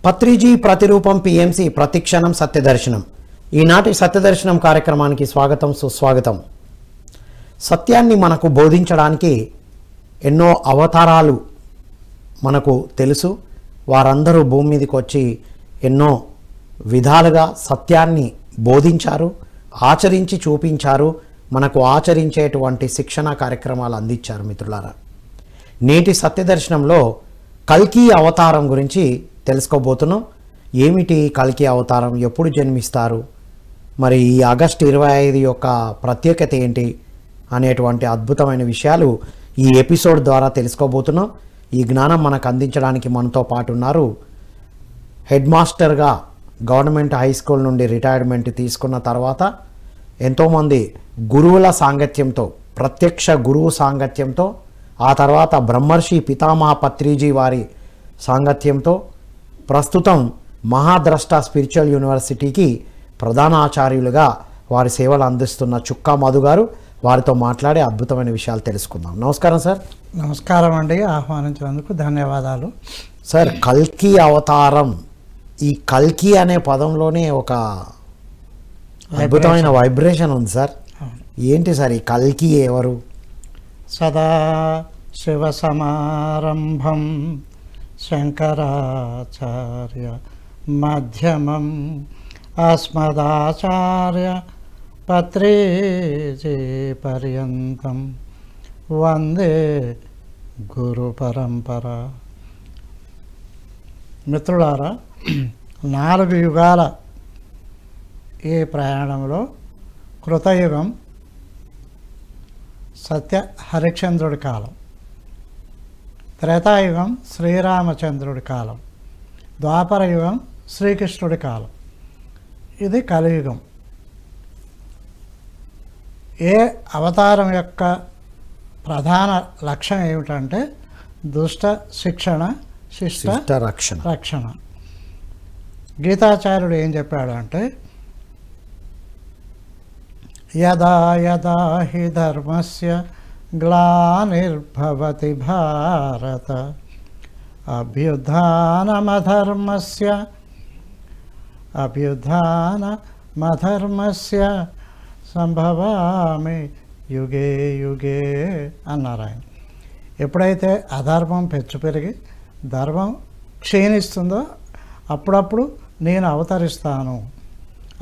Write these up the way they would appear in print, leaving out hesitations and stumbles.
పత్రిజీ ప్రతిరూపం పిఎంసి ప్రతిక్షణం సత్యదర్శనం. ఈనాటి సత్యదర్శనం కార్యక్రమానికి స్వాగతం, సుస్వాగతం. సత్యాన్ని మనకు బోధించడానికి ఎన్నో అవతారాలు మనకు తెలుసు. వారందరూ భూమి మీదకి వచ్చి ఎన్నో విధాలుగా సత్యాన్ని బోధించారు, ఆచరించి చూపించారు, మనకు ఆచరించేటువంటి శిక్షణ కార్యక్రమాలు అందించారు. మిత్రులారా, నేటి సత్యదర్శనంలో కల్కి అవతారం గురించి తెలుసుకోబోతున్నాం. ఏమిటి కల్కి అవతారం, ఎప్పుడు జన్మిస్తారు, మరి ఈ ఆగస్టు 25 యొక్క ప్రత్యేకత ఏంటి అనేటువంటి అద్భుతమైన విషయాలు ఈ ఎపిసోడ్ ద్వారా తెలుసుకోబోతున్నాం. ఈ జ్ఞానం మనకు అందించడానికి మనతో పాటు ఉన్నారు హెడ్ మాస్టర్గా గవర్నమెంట్ హై స్కూల్ నుండి రిటైర్మెంట్ తీసుకున్న తర్వాత ఎంతోమంది గురువుల సాంగత్యంతో, ప్రత్యక్ష గురువు సాంగత్యంతో, ఆ తర్వాత బ్రహ్మర్షి పితామహ పత్రిజీ వారి సాంగత్యంతో ప్రస్తుతం మహాద్రష్ట స్పిరిచువల్ యూనివర్సిటీకి ప్రధాన ఆచార్యులుగా వారి సేవలు అందిస్తున్న చుక్కా మధు గారు, వారితో మాట్లాడే అద్భుతమైన విషయాలు తెలుసుకుందాం. నమస్కారం సార్. నమస్కారం అండి, ఆహ్వానించినందుకు ధన్యవాదాలు. సార్, కల్కి అవతారం, ఈ కల్కి అనే పదంలోనే ఒక అద్భుతమైన వైబ్రేషన్ ఉంది సార్. ఏంటి సార్ ఈ కల్కి ఎవరు? సదా శివ సమారంభం శంకరాచార్య మధ్యమం అస్మదాచార్య పత్రిజీ పర్యంతం వందే గురు పరంపర. మిత్రులారా, 4 యుగాల ఈ ప్రయాణంలో కృతయుగం సత్య హరిశ్చంద్రుడి కాలం, త్రేతాయుగం శ్రీరామచంద్రుడి కాలం, ద్వాపర యుగం శ్రీకృష్ణుడి కాలం, ఇది కలియుగం. ఏ అవతారం యొక్క ప్రధాన లక్ష్యం ఏమిటంటే దుష్ట శిక్షణ, శిష్ట రక్షణ. గీతాచార్యుడు ఏం చెప్పాడు అంటే, యదా యదా హి ధర్మస్య గ్లానిర్భవతి భారత అభ్యుత్థానమధర్మస్య సంభవామి యుగే యుగే అన్నారు ఆయన. ఎప్పుడైతే అధర్మం పెచ్చు పెరిగి ధర్మం క్షీణిస్తుందో అప్పుడప్పుడు నేను అవతరిస్తాను.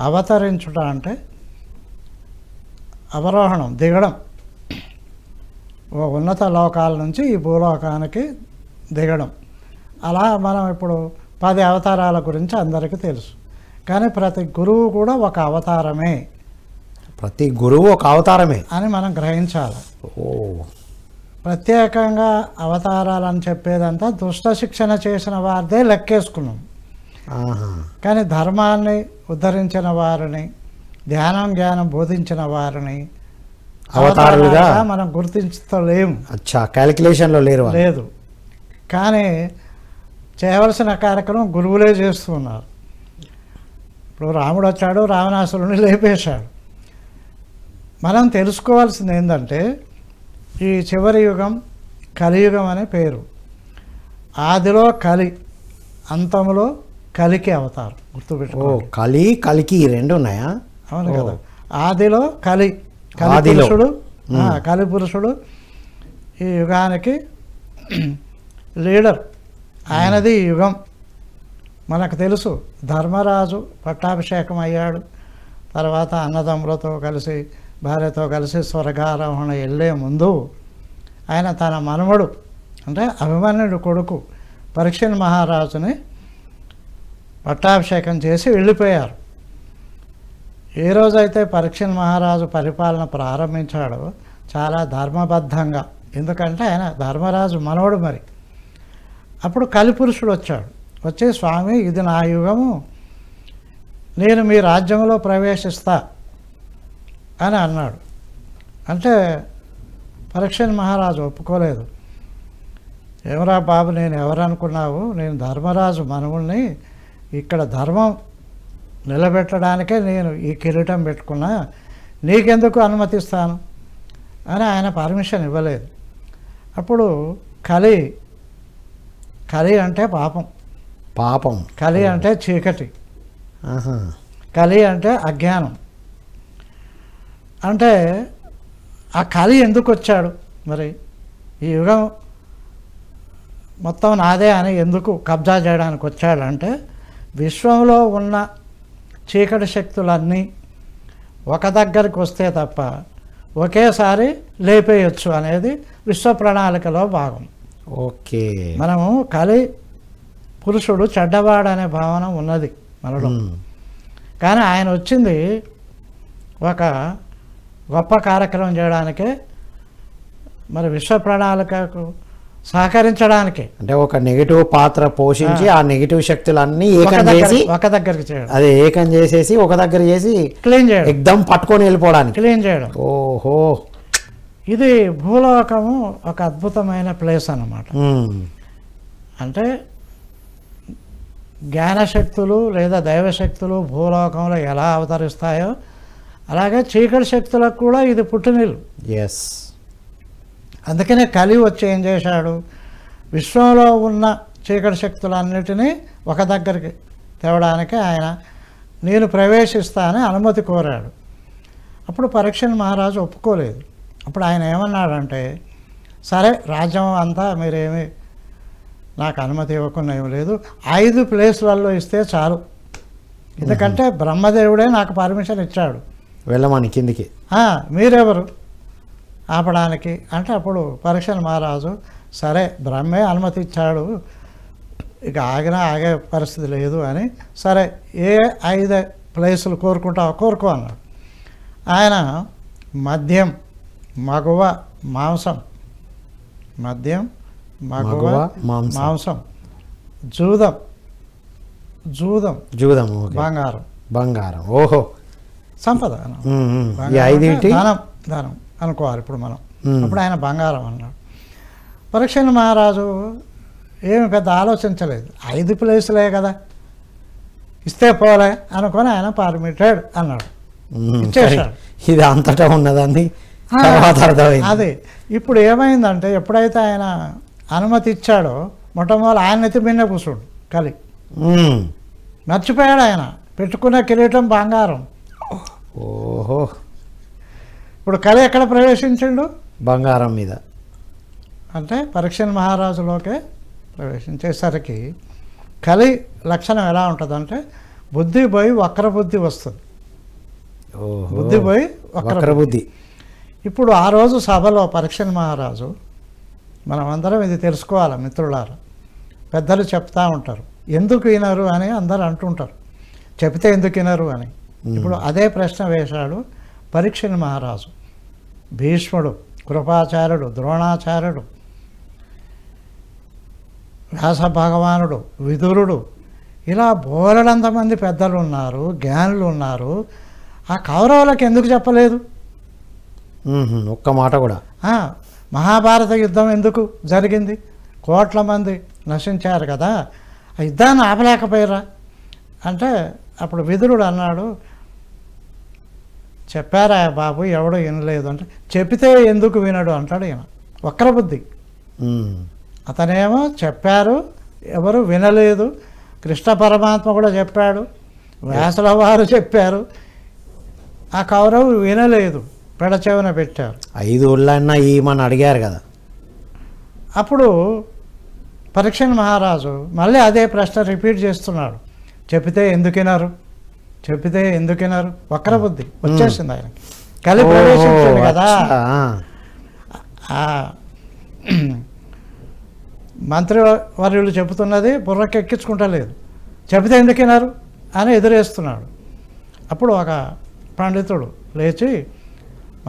అవతరించుట అంటే అవరోహణం, దిగడం, ఉన్నత లోకాల నుంచి ఈ భూలోకానికి దిగడం. అలా మనం ఇప్పుడు 10 అవతారాల గురించి అందరికీ తెలుసు. కానీ ప్రతి గురువు కూడా ఒక అవతారమే, ప్రతి గురువు ఒక అవతారమే అని మనం గ్రహించాలి. ప్రత్యేకంగా అవతారాలని చెప్పేదంతా దుష్ట శిక్షణ చేసిన వారిదే లెక్కేసుకున్నాం. కానీ ధర్మాన్ని ఉద్ధరించిన వారిని, ధ్యానం జ్ఞానం బోధించిన వారిని అవతారాలుగా మనం గుర్తించలేము. క్యాలిక్యులేషన్లో లేదు. కానీ చేయవలసిన కార్యక్రమం గురువులే చేస్తున్నారు. ఇప్పుడు రాముడు వచ్చాడు, రావణాసురుని లేపేశాడు. మనం తెలుసుకోవాల్సింది ఏంటంటే, ఈ చివరి యుగం కలియుగం అనే పేరు. ఆదిలో కలి, అంతములో కలికి అవతారం. గుర్తుపెట్టుకో, కలికి 2 ఉన్నాయా? అవును కదా. ఆదిలో కలి పురుషుడు ఈ యుగానికి లీడర్. ఆయనది ఈ యుగం. మనకు తెలుసు, ధర్మరాజు పట్టాభిషేకం అయ్యాడు. తర్వాత అన్నదమ్ములతో కలిసి, భార్యతో కలిసి స్వర్గారోహణ వెళ్ళే ముందు ఆయన తన మనవడు అంటే అభిమన్యుడు కొడుకు పరీక్షణ్ మహారాజుని పట్టాభిషేకం చేసి వెళ్ళిపోయారు. ఏ రోజైతే పరీక్షణ్ మహారాజు పరిపాలన ప్రారంభించాడో చాలా ధర్మబద్ధంగా, ఎందుకంటే ఆయన ధర్మరాజు మనవడు. మరి అప్పుడు కలిపురుషుడు వచ్చాడు. వచ్చి, స్వామి ఇది నా యుగము, నేను మీ రాజ్యంలో ప్రవేశిస్తా అని అన్నాడు. అంటే పరీక్షణ్ మహారాజు ఒప్పుకోలేదు. ఏమరా బాబు, నేను ఎవరనుకున్నావు? నేను ధర్మరాజు మనవుల్ని, ఇక్కడ ధర్మం నిలబెట్టడానికే నేను ఈ కిరీటం పెట్టుకున్నా, నీకెందుకు అనుమతిస్తాను అని ఆయన పర్మిషన్ ఇవ్వలేదు. అప్పుడు కలి అంటే పాపం, పాపం. కలి అంటే చీకటి, ఆహా. కలి అంటే అజ్ఞానం. అంటే ఆ కలి ఎందుకు వచ్చాడు మరి? ఈ యుగం మొత్తం నాదే అని ఎందుకు కబ్జా చేయడానికి వచ్చాడంటే, విశ్వంలో ఉన్న చీకటి శక్తులన్నీ ఒక దగ్గరికి వస్తే తప్ప ఒకేసారి లేపేయచ్చు అనేది విశ్వ ప్రణాళికలో భాగం. ఓకే. మనము కలి పురుషుడు చెడ్డవాడు అనే భావన ఉన్నది మనలో. కానీ ఆయన వచ్చింది ఒక గొప్ప కార్యక్రమం చేయడానికే, మరి విశ్వ ప్రణాళికకు సహకరించడానికి. అంటే ఒక నెగిటివ్ పాత్ర పోషించి ఆ నెగిటివ్ శక్తులన్నీ ఏకం చేసి ఒక దగ్గరికి చేయడం, అదే ఏకం చేసేసి ఒక దగ్గర చేసి క్లీన్ చేయడం, ఎగ్దం పట్టుకొని వెళ్ళిపోవడానికి. క్లీన్ చేయడం. ఓహో. ఇది భూలోకము ఒక అద్భుతమైన ప్లేస్ అన్నమాట. అంటే జ్ఞానశక్తులు లేదా దైవశక్తులు భూలోకంలో ఎలా అవతరిస్తాయో అలాగే చీకటి శక్తులకు కూడా ఇది పుట్టినిల్లు. ఎస్. అందుకనే కలి వచ్చి ఏం చేశాడు, విశ్వంలో ఉన్న చీకటి శక్తులన్నిటినీ ఒక దగ్గరికి తేవడానికి ఆయన నేను ప్రవేశిస్తానని అనుమతి కోరాడు. అప్పుడు పరీక్షణ్ మహారాజు ఒప్పుకోలేదు. అప్పుడు ఆయన ఏమన్నాడంటే, సరే రాజ్యం అంతా మీరేమి నాకు అనుమతి ఇవ్వకుండా ఏం లేదు, 5 ప్లేసులలో ఇస్తే చాలు, ఎందుకంటే బ్రహ్మదేవుడే నాకు పర్మిషన్ ఇచ్చాడు వెళ్ళమని కిందికి. మీరెవరు ఆపడానికి అంటే, అప్పుడు పరీక్షణ్ మహారాజు సరే బ్రహ్మే అనుమతి ఇచ్చాడు, ఇక ఆగే పరిస్థితి లేదు అని, సరే ఏ 5 ప్లేసులు కోరుకుంటావో కోరుకో అన్నాడు. ఆయన మద్యం, మగువ, మాంసం, మద్యం, మగువ, మాంసం, జూదం, బంగారం. బంగారం. ఓహో. సంపద. ధనం అనుకోవాలి ఇప్పుడు మనం. అప్పుడు ఆయన బంగారం అన్నాడు. పరీక్షణ్ మహారాజు ఏమి పెద్ద ఆలోచించలేదు, 5 ప్లేసులే కదా ఇస్తే పోలే అనుకొని ఆయన పర్మిటెడ్ అన్నాడు, ఇచ్చేసాడు. ఇది అంతటా ఉన్నదాన్ని తర్వాత అర్థమైంది. అదే ఇప్పుడు ఏమైందంటే, ఎప్పుడైతే ఆయన అనుమతి ఇచ్చాడో మొట్టమొదటి ఆయన నెత్తి మీద కూర్చోడు కలి. మర్చిపోయాడు ఆయన పెట్టుకున్న కిరీటం బంగారం. ఓహో. ఇప్పుడు కలి ఎక్కడ ప్రవేశించిండు? బంగారం మీద. అంటే పరీక్షణ్ మహారాజులోకే ప్రవేశించేసరికి కలి లక్షణం ఎలా ఉంటుందంటే, బుద్ధి పోయి వక్ర బుద్ధి వస్తుంది. బుద్ధి పోయి వక్ర బుద్ధి. ఇప్పుడు ఆ రోజు సభలో పరీక్షణ్ మహారాజు, మనమందరం ఇది తెలుసుకోవాలి మిత్రులారా, పెద్దలు చెప్తా ఉంటారు, ఎందుకు వినరు అని అందరు అంటుంటారు, చెప్తే ఎందుకు వినరు అని. ఇప్పుడు అదే ప్రశ్న వేశాడు పరీక్షణ్ మహారాజు. భీష్ముడు, కృపాచార్యుడు, ద్రోణాచార్యుడు, వ్యాస భగవానుడు, విదురుడు, ఇలా బోలెడంతమంది పెద్దలు ఉన్నారు, జ్ఞానులు ఉన్నారు. ఆ కౌరవులకు ఎందుకు చెప్పలేదు? ఒక్క మాట కూడా. మహాభారత యుద్ధం ఎందుకు జరిగింది? కోట్ల మంది నశించారు కదా, ఆ యుద్ధాన్ని ఆపలేకపోయారా అంటే, అప్పుడు విదురుడు అన్నాడు, చెప్పారా బాబు, ఎవడో వినలేదు అంటే, చెప్పితే ఎందుకు వినడు అంటాడు ఈయన. వక్రబుద్ధి. అతనేమో చెప్పారు, ఎవరు వినలేదు. కృష్ణ పరమాత్మ కూడా చెప్పాడు, వ్యాసుల వారు చెప్పారు, ఆ కౌరవు వినలేదు, పెడచెవిన పెట్టారు. 5 ఊళ్ళన్నా ఏమని అడిగారు కదా. అప్పుడు పరీక్షణ్ మహారాజు మళ్ళీ అదే ప్రశ్న రిపీట్ చేస్తున్నాడు, చెప్పితే ఎందుకినారు, చెప్పితే ఎందుకినారు. వక్రబుద్ధి వచ్చేసింది ఆయన. కలి ప్రవేశించింది కదా. మంత్రివర్యులు చెబుతున్నది బుర్రకెక్కించుకుంటలేదు, చెబితే ఎందుకినారు అని ఎదురేస్తున్నాడు. అప్పుడు ఒక పండితుడు లేచి,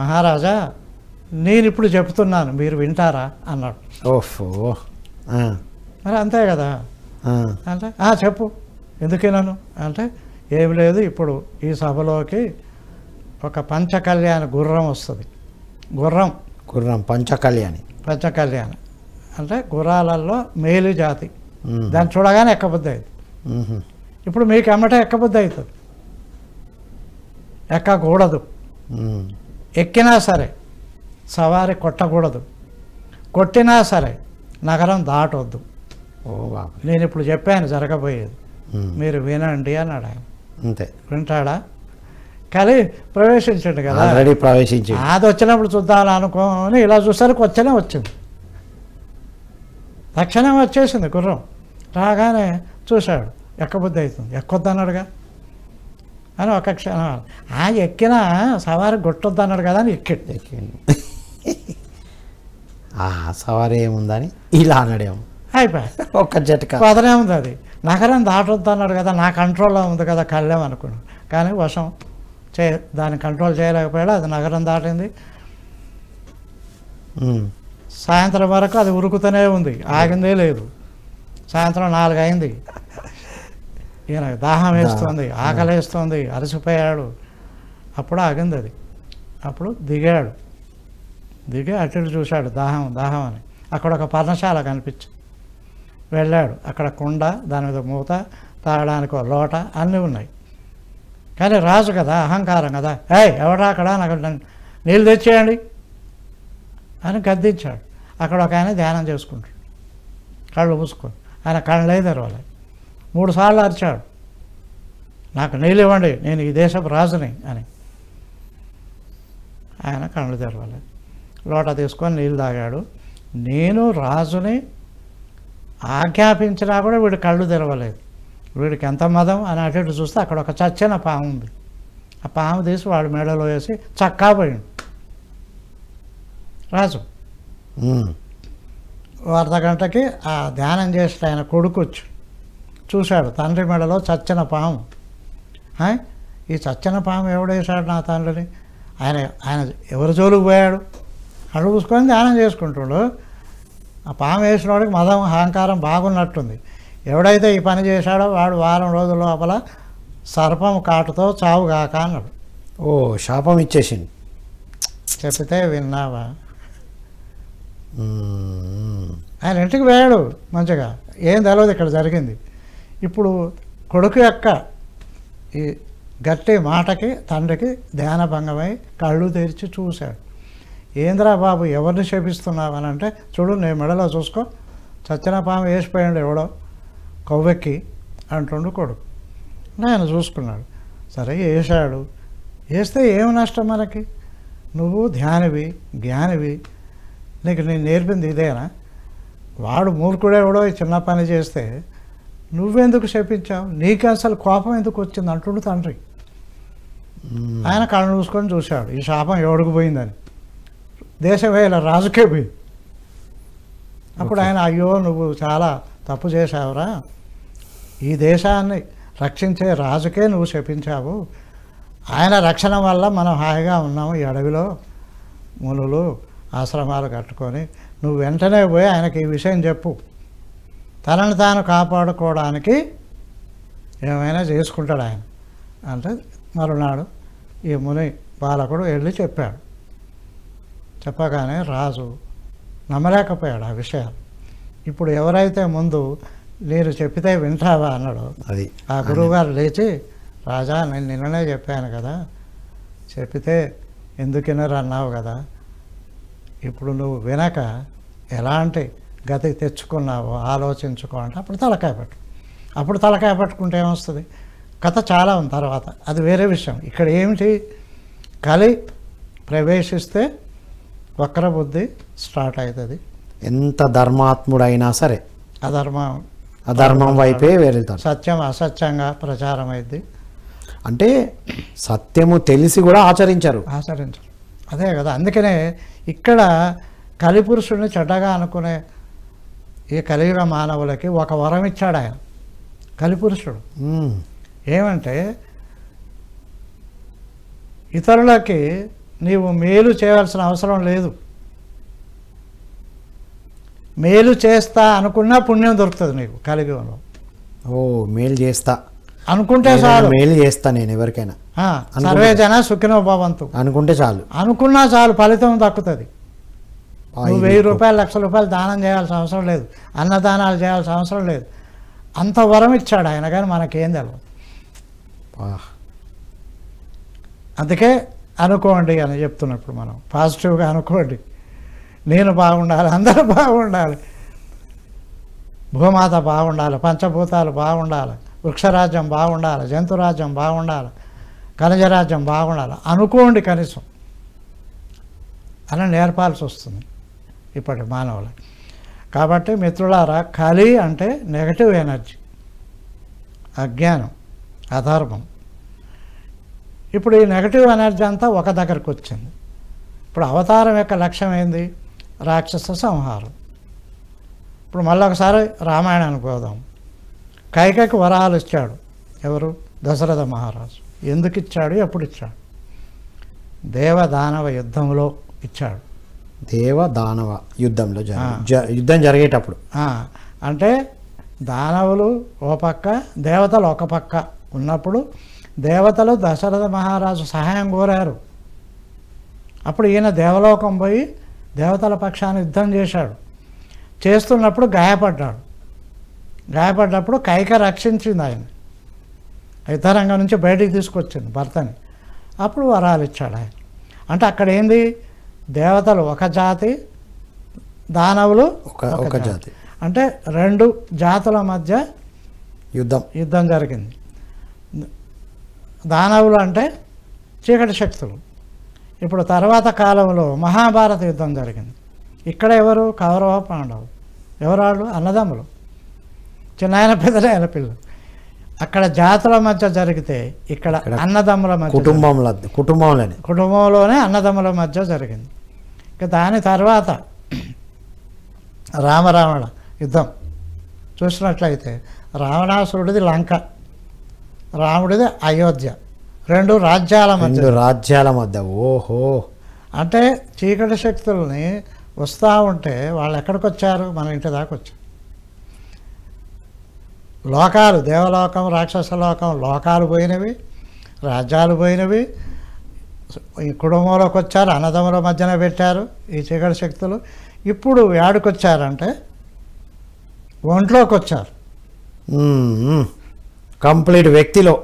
మహారాజా నేను ఇప్పుడు చెప్తున్నాను, మీరు వింటారా అన్నాడు. ఓఫో. మరి అంతే కదా అంటే, చెప్పు ఎందుకినాను అంటే, ఏం లేదు, ఇప్పుడు ఈ సభలోకి ఒక పంచకళ్యాణ గుర్రం వస్తుంది. గుర్రం పంచకళ్యాణి అంటే గుర్రాలలో మేలు జాతి, దాన్ని చూడగానే ఎక్కబుద్ధి అవుతుంది. ఇప్పుడు మీకు ఎమ్మటే ఎక్కబుద్ధి అవుతుంది, ఎక్కకూడదు. ఎక్కినా సరే సవారి కొట్టకూడదు, కొట్టినా సరే నగరం దాటొద్దు. ఓ బాబు. నేను ఇప్పుడు చెప్పాను జరగబోయేది, ఉమ్. మీరు వినండి అన్నాడు ఆయన. అంతే. వింటాడా? కలి ప్రవేశించండి కదా, ఆల్రెడీ ప్రవేశించి. అది వచ్చినప్పుడు చూద్దామని అనుకోని ఇలా చూసరికి వచ్చింది. తక్షణం వచ్చేసింది గుర్రం. రాగానే చూశాడు, ఎక్కబుద్ధి అవుతుంది, ఎక్కొద్దు అన్నాడుగా అని ఒక క్షణం ఎక్కిన సవారి కొట్టొద్దు అన్నాడు కదా అని ఎక్కిండు. సవారీ ఏముందని ఇలా అన్నాడేమో, అయిపోయి ఒక్క జట్కా. కుదరే ఉంది. అది నగరం దాటొద్దు అన్నాడు కదా, నా కంట్రోల్లో ఉంది కదా కళ్ళేం అనుకున్నాను. కానీ వశం దాన్ని కంట్రోల్ చేయలేకపోయాడు. అది నగరం దాటింది. ఉమ్. సాయంత్రం వరకు అది ఉరుకుతూనే ఉంది, ఆగిందే లేదు. సాయంత్రం 4 అయింది. ఈయన దాహం వేస్తుంది, ఆకలి వేస్తుంది, అలసిపోయాడు. అప్పుడు ఆగింది అది. అప్పుడు దిగాడు. దిగి అటు ఇటు చూశాడు, దాహం అని. అక్కడ ఒక పర్ణశాల కనిపించింది. వెళ్ళాడు. అక్కడ కుండ, దాని మీద మూత, తాగడానికి ఒక లోట అన్నీ ఉన్నాయి. కానీ రాజు కదా, అహంకారం కదా, ఎవడా అక్కడ నాకు నీళ్ళు తెచ్చేయండి అని గద్దించాడు. అక్కడ ఒక ఆయన ధ్యానం చేసుకుంటాడు, కళ్ళు మూసుకొని. ఆయన కళ్ళే తెరవాలి. 3 సార్లు అరిచాడు, నాకు నీళ్ళు ఇవ్వండి, నేను ఈ దేశపు రాజుని అని. ఆయన కళ్ళు తెరవాలి. లోట తీసుకొని నీళ్ళు తాగాడు. నేను రాజుని ఆజ్ఞాపించినా కూడా వీడు కళ్ళు తెరవలేదు. వీడికి ఎంత మదం అని అటు ఇటు చూస్తే అక్కడ ఒక చచ్చిన పాము ఉంది. ఆ పాము తీసి వాడు మెడలో వేసి చక్కా పోయిండు రాజు. అర్ధగంటకి ఆ ధ్యానం చేస్తే ఆయన కొడుకు వచ్చి చూశాడు, తండ్రి మెడలో చచ్చిన పాము. ఈ చచ్చిన పాము ఎవడేశాడు నా తండ్రిని? ఆయన ఎవరి జోలికి పోయాడు? కళ్ళు చూసుకొని ధ్యానం చేసుకుంటాడు. ఆ పాము వేసిన వాడికి మదం అహంకారం బాగున్నట్టుంది. ఎవడైతే ఈ పని చేశాడో వాడు వారం రోజుల లోపల సర్పం కాటుతో చావుగాక అన్నాడు. ఓ శాపం ఇచ్చేసింది. చెప్తే విన్నావా? ఆయన ఇంటికి పోయాడు మంచిగా, ఏం తెలియదు ఇక్కడ జరిగింది. ఇప్పుడు కొడుకు యొక్క ఈ గట్టి మాటకి తండ్రికి ధ్యానభంగమై కళ్ళు తెరిచి చూశాడు. ఏంద్రా బాబు ఎవరిని శపిస్తున్నావు అని అంటే, చూడు నేను మెడలో చూసుకో, చచ్చిన పాము వేసిపోయాడు ఎవడో కొవ్వెక్కి అంటుండు కొడుకు. ఆయన చూసుకున్నాడు. సరే వేసాడు, వేస్తే ఏమి నష్టం మనకి? నువ్వు ధ్యానివి, జ్ఞానివి, నీకు నేను నేర్పింది ఇదేనా? వాడు మూర్ఖుడే ఎవడో చిన్న పని చేస్తే నువ్వెందుకు శపించావు? నీకు అసలు కోపం ఎందుకు వచ్చింది అంటుండు తండ్రి. ఆయన కళ్ళు చూసుకొని చూశాడు, ఈ శాపం ఎవడికి పోయిందని. దేశవేళ రాజుకే పోయింది. అప్పుడు ఆయన, అయ్యో నువ్వు చాలా తప్పు చేశావురా, ఈ దేశాన్ని రక్షించే రాజుకే నువ్వు శపించావు. ఆయన రక్షణ వల్ల మనం హాయిగా ఉన్నాము ఈ అడవిలో, మునులు ఆశ్రమాలు కట్టుకొని. నువ్వు వెంటనే పోయి ఆయనకి ఈ విషయం చెప్పు, తనను తాను కాపాడుకోవడానికి ఏమైనా చేసుకుంటాడు ఆయన అంటే. మరునాడు ఈ ముని బాలకుడు వెళ్ళి చెప్పాడు. చెప్పగానే రాజు నమ్మలేకపోయాడు ఆ విషయాలు. ఇప్పుడు ఎవరైతే ముందు నేను చెప్పితే వింటావా అన్నాడు, అది ఆ గురువుగారు లేచి, రాజా నేను నిన్ననే చెప్పాను కదా, చెప్పితే ఎందుకు వినరు అన్నావు కదా, ఇప్పుడు నువ్వు వినక ఎలాంటి గతి తెచ్చుకున్నావో ఆలోచించుకో అంటే అప్పుడు తలకాయ పట్టు. అప్పుడు తలకాయ పట్టుకుంటే ఏమొస్తుంది? కథ చాలా ఉంది తర్వాత, అది వేరే విషయం. ఇక్కడ ఏమిటి? కలి ప్రవేశిస్తే వక్రబుద్ధి స్టార్ట్ అవుతుంది. ఎంత ధర్మాత్ముడైనా సరే అధర్మం వైపే వెళ్తారు. సత్యం అసత్యంగా ప్రచారం అయింది. అంటే సత్యము తెలిసి కూడా ఆచరించరు. అదే కదా. అందుకనే ఇక్కడ కలిపురుషుడిని చెడ్డగా అనుకునే ఈ కలియుగ మానవులకి ఒక వరం ఇచ్చాడు ఆయన, కలిపురుషుడు. ఏమంటే ఇతరులకి నీవు మేలు చేయవలసిన అవసరం లేదు. మేలు చేస్తా అనుకున్నా పుణ్యం దొరుకుతుంది నీకు కలియుగంలో. ఓ మేలు చేస్తా అనుకుంటే చాలు. మేలు చేస్తా నేను ఎవరికైనా, సర్వే జన సుఖినో భవంతు అనుకుంటే చాలు. అనుకున్నా చాలు, ఫలితం దక్కుతుంది. నువ్వు 1000 రూపాయలు 1,00,000 రూపాయలు దానం చేయాల్సిన అవసరం లేదు, అన్నదానాలు చేయాల్సిన అవసరం లేదు. అంత వరం ఇచ్చాడు ఆయన, కానీ మనకేం తెలియదు. అందుకే అనుకోండి అని చెప్తున్నప్పుడు మనం పాజిటివ్గా అనుకోండి. నేను బాగుండాలి, అందరూ బాగుండాలి. భూమాత బాగుండాలి, పంచభూతాలు బాగుండాలి, వృక్షరాజ్యం బాగుండాలి, జంతురాజ్యం బాగుండాలి, ఖనిజరాజ్యం బాగుండాలి అనుకోండి కనీసం అలా నేర్పాల్సి వస్తుంది ఇప్పటి మానవులకి. కాబట్టి మిత్రులారా, కలి అంటే నెగటివ్ ఎనర్జీ, అజ్ఞానం, అధర్మం. ఇప్పుడు ఈ నెగటివ్ ఎనర్జీ అంతా ఒక దగ్గరకు వచ్చింది. ఇప్పుడు అవతారం యొక్క లక్ష్యం ఏంది? రాక్షస సంహారం. ఇప్పుడు మళ్ళీ ఒకసారి రామాయణానికి పోదాం. కైకకి వరాలు ఇచ్చాడు ఎవరు? దశరథ మహారాజు. ఎందుకు ఇచ్చాడు? ఎప్పుడు ఇచ్చాడు? దేవదానవ యుద్ధంలో ఇచ్చాడు. దేవదానవ యుద్ధంలో యుద్ధం జరిగేటప్పుడు అంటే దానవులు ఓ పక్క, దేవతలు ఒక పక్క ఉన్నప్పుడు దేవతలు దశరథ మహారాజు సహాయం కోరారు. అప్పుడు ఈయన దేవలోకం పోయి దేవతల పక్షాన్ని యుద్ధం చేశాడు. చేస్తున్నప్పుడు గాయపడ్డాడు. గాయపడ్డప్పుడు కైక రక్షించింది ఆయన, యుద్ధరంగం నుంచి బయటికి తీసుకొచ్చింది భర్తని. అప్పుడు వరాలు ఇచ్చాడు ఆయన. అంటే అక్కడ ఏంది? దేవతలు ఒక జాతి, దానవులు ఒక జాతి. అంటే రెండు జాతుల మధ్య యుద్ధం జరిగింది. దానవులు అంటే చీకటి శక్తులు. ఇప్పుడు తర్వాత కాలంలో మహాభారత యుద్ధం జరిగింది. ఇక్కడ ఎవరు? కౌరవ పాండవులు. ఎవరాళ్ళు? అన్నదమ్ములు, చిన్నాయన పెద్దనాయన పిల్లలు. అక్కడ జాతుల మధ్య జరిగితే ఇక్కడ అన్నదమ్ముల మధ్య, కుటుంబంలోనే అన్నదమ్ముల మధ్య జరిగింది. ఇక దాని తర్వాత రామరావణ యుద్ధం చూసినట్లయితే రావణాసురుడిది లంక, రాముడిది అయోధ్య. రెండు రాజ్యాల మధ్య. ఓహో. అంటే చీకటి శక్తుల్ని వస్తూ ఉంటే వాళ్ళు ఎక్కడికి వచ్చారు? మన ఇంటి దాకా వచ్చారు. లోకాలు, దేవలోకం, రాక్షస లోకం, లోకాలు పోయినవి, రాజ్యాలు పోయినవి, ఈ కుటుంబంలోకి వచ్చారు, అన్నదమ్ముల మధ్యన పెట్టారు ఈ చీకటి శక్తులు. ఇప్పుడు ఏడుకొచ్చారంటే ఒంట్లోకి వచ్చారు, కంప్లీట్ వ్యక్తిలో.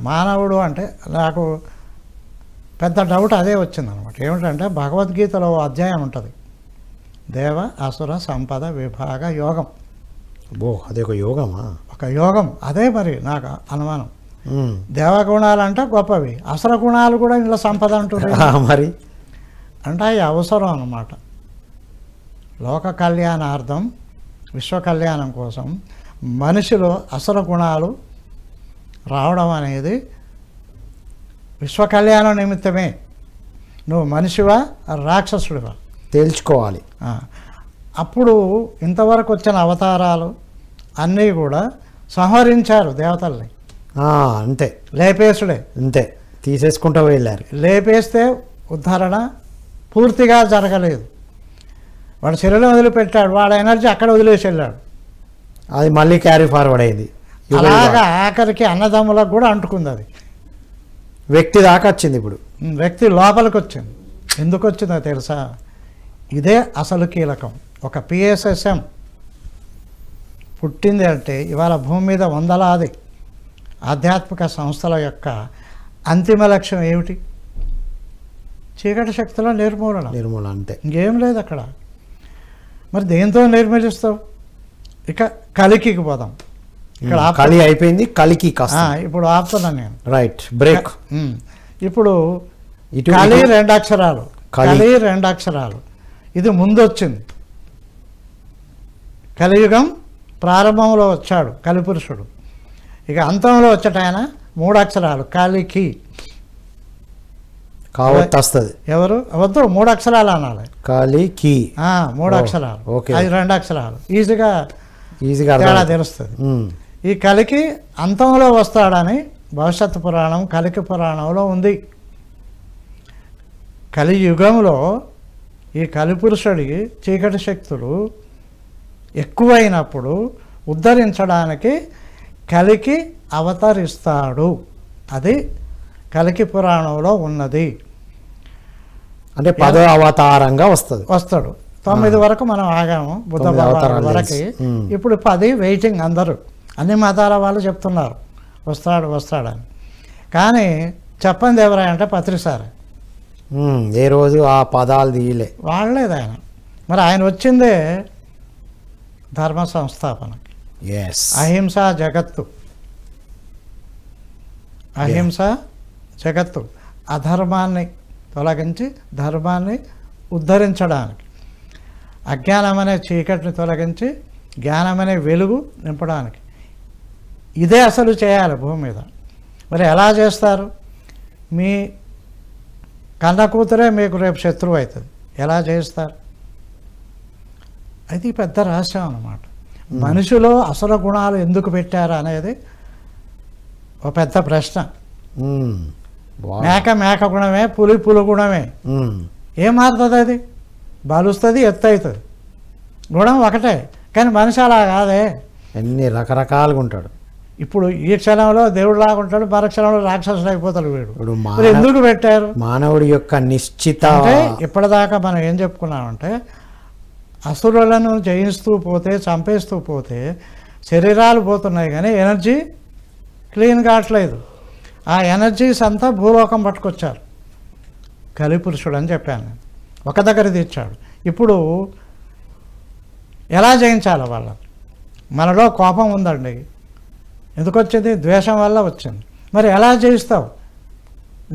మానవుడు అంటే నాకు పెద్ద డౌట్ అదే వచ్చిందనమాట. ఏమిటంటే భగవద్గీతలో అధ్యాయం ఉంటుంది, దేవ అసుర సంపద విభాగ యోగం. అదే ఒక యోగమా? ఒక యోగం. అదే మరి నాకు అనుమానం. దేవగుణాలు అంటే గొప్పవి, అసుర గుణాలు కూడా ఇందులో సంపద అంటున్నారు మరి. అంటే అవి అవసరం అన్నమాట. లోక కళ్యాణార్థం, విశ్వ కళ్యాణం కోసం మనిషిలో అసుర గుణాలు రావడం అనేది విశ్వ కళ్యాణం నిమిత్తమే. నువ్వు మనిషివా రాక్షసుడివా తేల్చుకోవాలి. అప్పుడు ఇంతవరకు వచ్చిన అవతారాలు అన్నీ కూడా సంహరించారు దేవతల్ని. అంతే, లేపేసుడే, అంతే, తీసేసుకుంటూ వెళ్ళారు. లేపేస్తే ఉద్ధరణ పూర్తిగా జరగలేదు. వాడు శరీరం వదిలిపెట్టాడు, వాడు ఎనర్జీ అక్కడ వదిలేసి వెళ్ళాడు, అది మళ్ళీ క్యారీ ఫార్వర్డ్ అయింది. అలాగా ఆఖరికి అన్నదమ్ములకు కూడా అంటుకుంది. అది వ్యక్తి దాకా వచ్చింది. ఇప్పుడు వ్యక్తి లోపలికి వచ్చింది. ఎందుకు వచ్చిందో తెలుసా? ఇదే అసలు కీలకం. ఒక పిఎస్ఎస్ఎం పుట్టింది అంటే ఇవాళ భూమి మీద వందలాది ఆధ్యాత్మిక సంస్థల యొక్క అంతిమ లక్ష్యం ఏమిటి? చీకటి శక్తుల నిర్మూలన. అంతే, ఇంకేం లేదు అక్కడ. మరి దేంతో నిర్మూలిస్తావు? ఇక కలికి పోదాం. ఇక్కడ కలి అయిపోయింది, కలికి ఇప్పుడు ఆపుతున్నాను నేను. Right, break. ఇప్పుడు కలి రెండు అక్షరాలు, కలి రెండు అక్షరాలు. ఇది ముందు వచ్చింది. కలియుగం ప్రారంభంలో వచ్చాడు కలిపురుషుడు. ఇక అంతంలో వచ్చాడు ఆయన, మూడు అక్షరాలు కలికి. కావత్ వస్తుంది. ఎవరు వద్దు, మూడు అక్షరాలు అనాలి. కలికి మూడు అక్షరాలు, అది రెండు అక్షరాలు. ఈజీగా తేడా తెలుస్తుంది. ఈ కలికి అంతంలో వస్తాడని భవిష్యత్తు పురాణం, కలికి పురాణంలో ఉంది. కలియుగంలో ఈ కలిపురుషుడికి చీకటి శక్తులు ఎక్కువైనప్పుడు ఉద్ధరించడానికి కలికి అవతరిస్తాడు. అది కలికి పురాణంలో ఉన్నది. అంటే 10వ అవతారంగా వస్తాడు. 9 వరకు మనం ఆగాము, బుద్ధ భగవానుడి వరకు. ఇప్పుడు 10 వెయిటింగ్. అందరూ అన్ని మతాల వాళ్ళు చెప్తున్నారు వస్తాడని. కానీ చెప్పండి ఎవరంటే పత్రిసారి. ఏ రోజు ఆ పదాలు తీయలే, వాడలేదు ఆయన. మరి ఆయన వచ్చిందే ధర్మ సంస్థాపనకి. ఎస్. అహింస జగత్తు, అహింస జగత్తు. అధర్మాన్ని తొలగించి ధర్మాన్ని ఉద్ధరించడానికి, అజ్ఞానం అనే చీకటిని తొలగించి జ్ఞానం అనే వెలుగు నింపడానికి. ఇదే అసలు చేయాలి భూమి మీద. మరి ఎలా చేస్తారు? మీ కన్న కూతురే మీకు రేపు శత్రువు అవుతుంది, ఎలా చేస్తారు? అది పెద్ద రహస్యం అన్నమాట. మనిషిలో అసలు గుణాలు ఎందుకు పెట్టారు అనేది ఒక పెద్ద ప్రశ్న. మేక గుణమే, పులి గుణమే. ఏం మారుతుంది? అది బలుస్తుంది, ఎత్తు అవుతుంది. గుణం ఒకటే, కానీ మనిషి అలా కాదే, ఎన్ని రకరకాలుగా ఉంటాడు. ఇప్పుడు ఈ క్షణంలో దేవుడు లాగుంటాడు, మరో క్షణంలో రాక్షసుడు అయిపోతాడు వీడు. మరి ఎందుకు పెట్టారు? మానవుడి యొక్క నిశ్చిత. అంటే ఇప్పటిదాకా మనం ఏం చెప్పుకున్నామంటే, అసురులను జయిస్తూ పోతే, చంపేస్తూ పోతే శరీరాలు పోతున్నాయి, కానీ ఎనర్జీ క్లీన్ కావట్లేదు. ఆ ఎనర్జీస్ అంతా భూలోకం పట్టుకొచ్చారు. కలిపురుషుడు అని చెప్పాను నేను, ఒక దగ్గర తెచ్చాడు. ఇప్పుడు ఎలా జయించాలి వాళ్ళని? మనలో కోపం ఉందండి, ఎందుకు వచ్చింది? ద్వేషం వల్ల వచ్చింది. మరి ఎలా జయిస్తావు?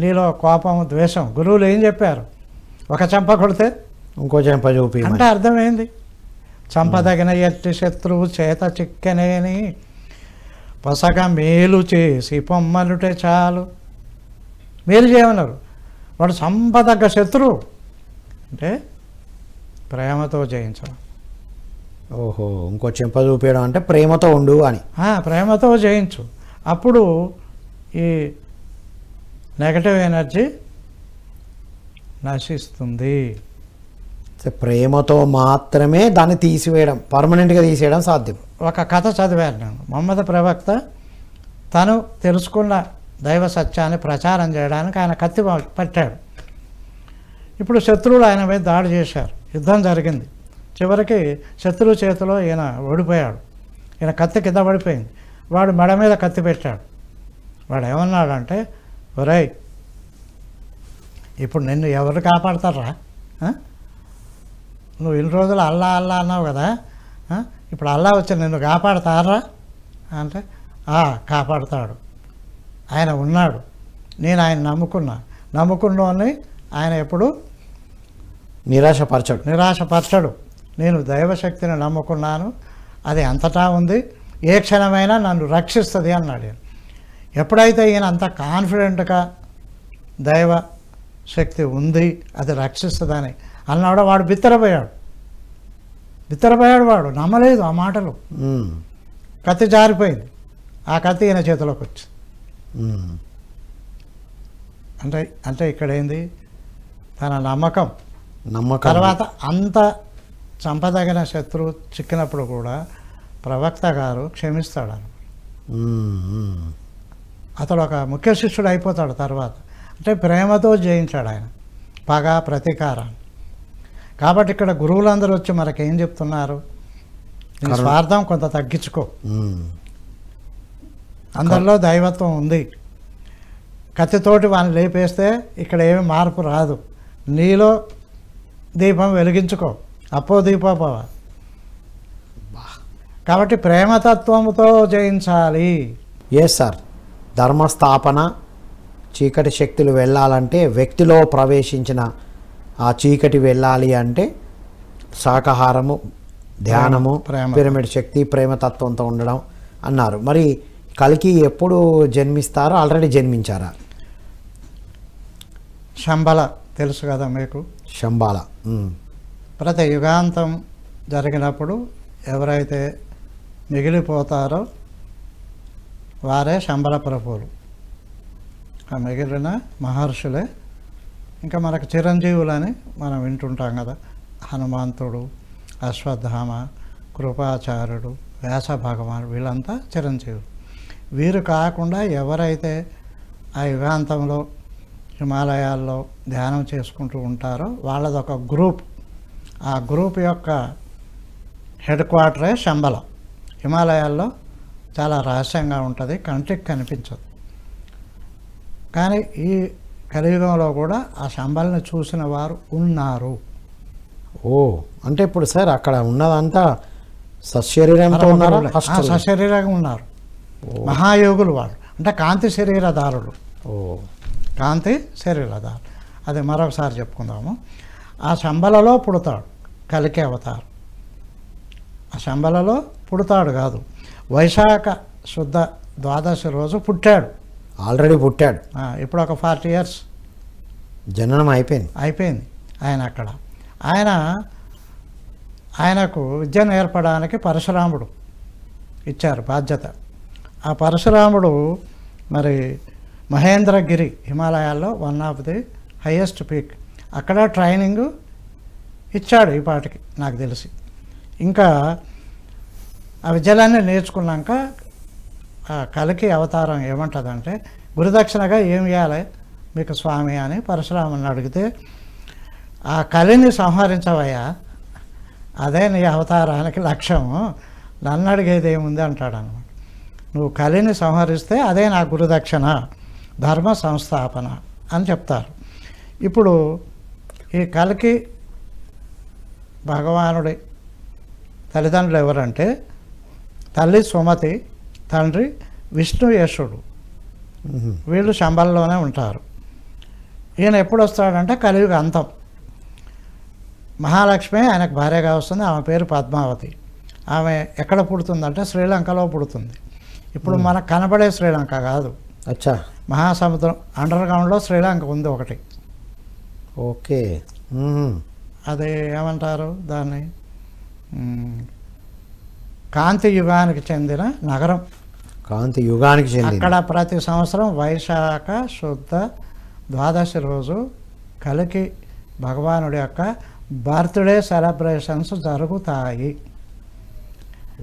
నీలో కోపం, ద్వేషం. గురువులు ఏం చెప్పారు? ఒక చెంప కొడితే ఇంకో చెంప చూపి అంటే అర్థమైంది. చంపదగిన ఎట్టి శత్రువు చేత చిక్కనేని పొసగ మేలు చేసి పొమ్మనుటే చాలు. మేలు చేయమన్నారు. వాడు చంపదగ్గ శత్రువు అంటే ప్రేమతో జయించడం. ఓహో, ఇంకో చెంప చూపించడం అంటే ప్రేమతో ఉండు అని. ప్రేమతో జయించు. అప్పుడు ఈ నెగటివ్ ఎనర్జీ నశిస్తుంది. ప్రేమతో మాత్రమే దాన్ని తీసివేయడం, పర్మనెంట్గా తీసేయడం సాధ్యం. ఒక కథ చదివాను నేను. మహమ్మద్ ప్రవక్త తను తెలుసుకున్న దైవ సత్యాన్ని ప్రచారం చేయడానికి ఆయన కత్తి పట్టాడు. ఇప్పుడు శత్రువులు ఆయన మీద దాడి చేశారు, యుద్ధం జరిగింది. చివరికి శత్రువు చేతిలో ఈయన ఓడిపోయాడు. ఈయన కత్తి కింద పడిపోయింది. వాడు మెడ మీద కత్తి పెట్టాడు. వాడు ఏమన్నాడంటే, ఒరేయ్, ఇప్పుడు నిన్ను ఎవరు కాపాడతారా? నువ్వు ఇన్ని రోజులు అల్లా అల్లా అన్నావు కదా, ఇప్పుడు అల్లా వచ్చి నిన్ను కాపాడతారా అంటే, కాపాడుతాడు, ఆయన ఉన్నాడు, నేను ఆయన నమ్ముకున్నోని ఆయన ఎప్పుడు నిరాశపరచడు. నేను దైవశక్తిని నమ్ముకున్నాను, అది అంతటా ఉంది, ఏ క్షణమైనా నన్ను రక్షిస్తుంది అన్నాడు. ఎప్పుడైతే ఈయన అంత కాన్ఫిడెంట్గా దైవ శక్తి ఉంది, అది రక్షిస్తుందని అన్నాడు, వాడు బిత్తరపోయాడు. వాడు నమ్మలేదు ఆ మాటలు. కత్తి జారిపోయింది. ఆ కత్తి ఈయన చేతిలోకి వచ్చింది. అంటే ఇక్కడ ఏంది? తన నమ్మకం. తర్వాత అంత చంపదగిన శత్రువు చిక్కినప్పుడు కూడా ప్రవక్త గారు క్షమిస్తాడు. అతడు ఒక ముఖ్య శిష్యుడు అయిపోతాడు తర్వాత. అంటే ప్రేమతో జయించాడు ఆయన పగ, ప్రతీకారాన్ని. కాబట్టి ఇక్కడ గురువులందరూ వచ్చి మనకేం చెప్తున్నారు? నీ స్వార్థం కొంత తగ్గించుకో, అందరిలో దైవత్వం ఉంది. కత్తితోటి వాడిని లేపేస్తే ఇక్కడ ఏమి మార్పు రాదు. నీలో దీపం వెలిగించుకో, అప్పో దీపోపవ. కాబట్టి ప్రేమతత్వంతో జయించాలి. Yes sir. ధర్మస్థాపన, చీకటి శక్తులు వెళ్ళాలంటే, వ్యక్తిలో ప్రవేశించిన ఆ చీకటి వెళ్ళాలి అంటే శాకాహారము, ధ్యానము, పిరమిడ్ శక్తి, ప్రేమతత్వంతో ఉండడం అన్నారు. మరి కలికి ఎప్పుడు జన్మిస్తారో? ఆల్రెడీ జన్మించారా? శంబల తెలుసు కదా మీకు? శంబాల. ప్రతి యుగాంతం జరిగినప్పుడు ఎవరైతే మిగిలిపోతారో వారే శంబల ప్రభువులు. ఆ మిగిలిన మహర్షులే. ఇంకా మనకు చిరంజీవులని మనం వింటుంటాం కదా, హనుమంతుడు, అశ్వత్థామ, కృపాచార్యుడు, వ్యాస భగవానుడు, వీళ్ళంతా చిరంజీవులు. వీరు కాకుండా ఎవరైతే ఆ యుగాంతంలో హిమాలయాల్లో ధ్యానం చేసుకుంటూ ఉంటారో వాళ్ళదొక గ్రూప్. ఆ గ్రూప్ యొక్క హెడ్ క్వార్టరే శంబల. హిమాలయాల్లో చాలా రహస్యంగా ఉంటుంది, కంటికి కనిపించదు. కానీ ఈ కలియుగంలో కూడా ఆ శంబల్ని చూసిన వారు ఉన్నారు. అంటే ఇప్పుడు సార్ అక్కడ ఉన్నదంతా సశరీరంతో ఉన్నారా? హాస్టల్. సశరీరంగా ఉన్నారు. మహాయోగులు వాళ్ళు, అంటే కాంతి శరీరదారులు. ఓ కాంతి శరీరదారులు. అది మరొకసారి చెప్పుకుందాము. ఆ శంబలలో పుడతాడు కలికి అవతారం. ఆ శంబలలో పుడతాడు కాదు, వైశాఖ శుద్ధ ద్వాదశి రోజు పుట్టాడు. ఆల్రెడీ పుట్టాడు. ఇప్పుడు ఒక 40 years జననం అయిపోయింది. ఆయన అక్కడ. ఆయనకు విద్య నేర్పడానికి పరశురాముడు ఇచ్చారు బాధ్యత. ఆ పరశురాముడు మరి మహేంద్రగిరి హిమాలయాల్లో one of the highest peak, అక్కడ ట్రైనింగ్ ఇచ్చాడు ఈ పాటికి నాకు తెలిసి. ఇంకా ఆ విద్యలన్నీ నేర్చుకున్నాక కలికి అవతారం ఏమంటుందంటే, గురుదక్షిణగా ఏమి ఇవ్వాలి మీకు స్వామి అని పరశురాముని అడిగితే, ఆ కలిని సంహరించవయ్యా, అదే నీ అవతారానికి లక్ష్యము, నన్ను అడిగేది ఏముంది అంటాడు అనమాట. నువ్వు కలిని సంహరిస్తే అదే నా గురుదక్షిణ, ధర్మ సంస్థాపన అని చెప్తారు. ఇప్పుడు ఈ కలికి భగవానుడి తల్లిదండ్రులు ఎవరంటే, తల్లి సుమతి, తండ్రి విష్ణుయేషుడు. వీళ్ళు శంబల్లోనే ఉంటారు. ఈయన ఎప్పుడు వస్తాడంటే కలియుగ అంతం. మహాలక్ష్మి ఆయనకు భార్యగా వస్తుంది. ఆమె పేరు పద్మావతి. ఆమె ఎక్కడ పుడుతుందంటే శ్రీలంకలో పుడుతుంది. ఇప్పుడు మనకు కనబడే శ్రీలంక కాదు, అచ్చా, మహాసముద్రం అండర్ గ్రౌండ్లో శ్రీలంక ఉంది ఒకటి. ఓకే. అది ఏమంటారు దాన్ని, కాంతి యుగానికి చెందిన నగరం. కాంతి యుగానికి చెందిన. అక్కడ ప్రతి సంవత్సరం వైశాఖ శుద్ధ ద్వాదశి రోజు కలికి భగవానుడి యొక్క బర్త్డే సెలబ్రేషన్స్ జరుగుతాయి.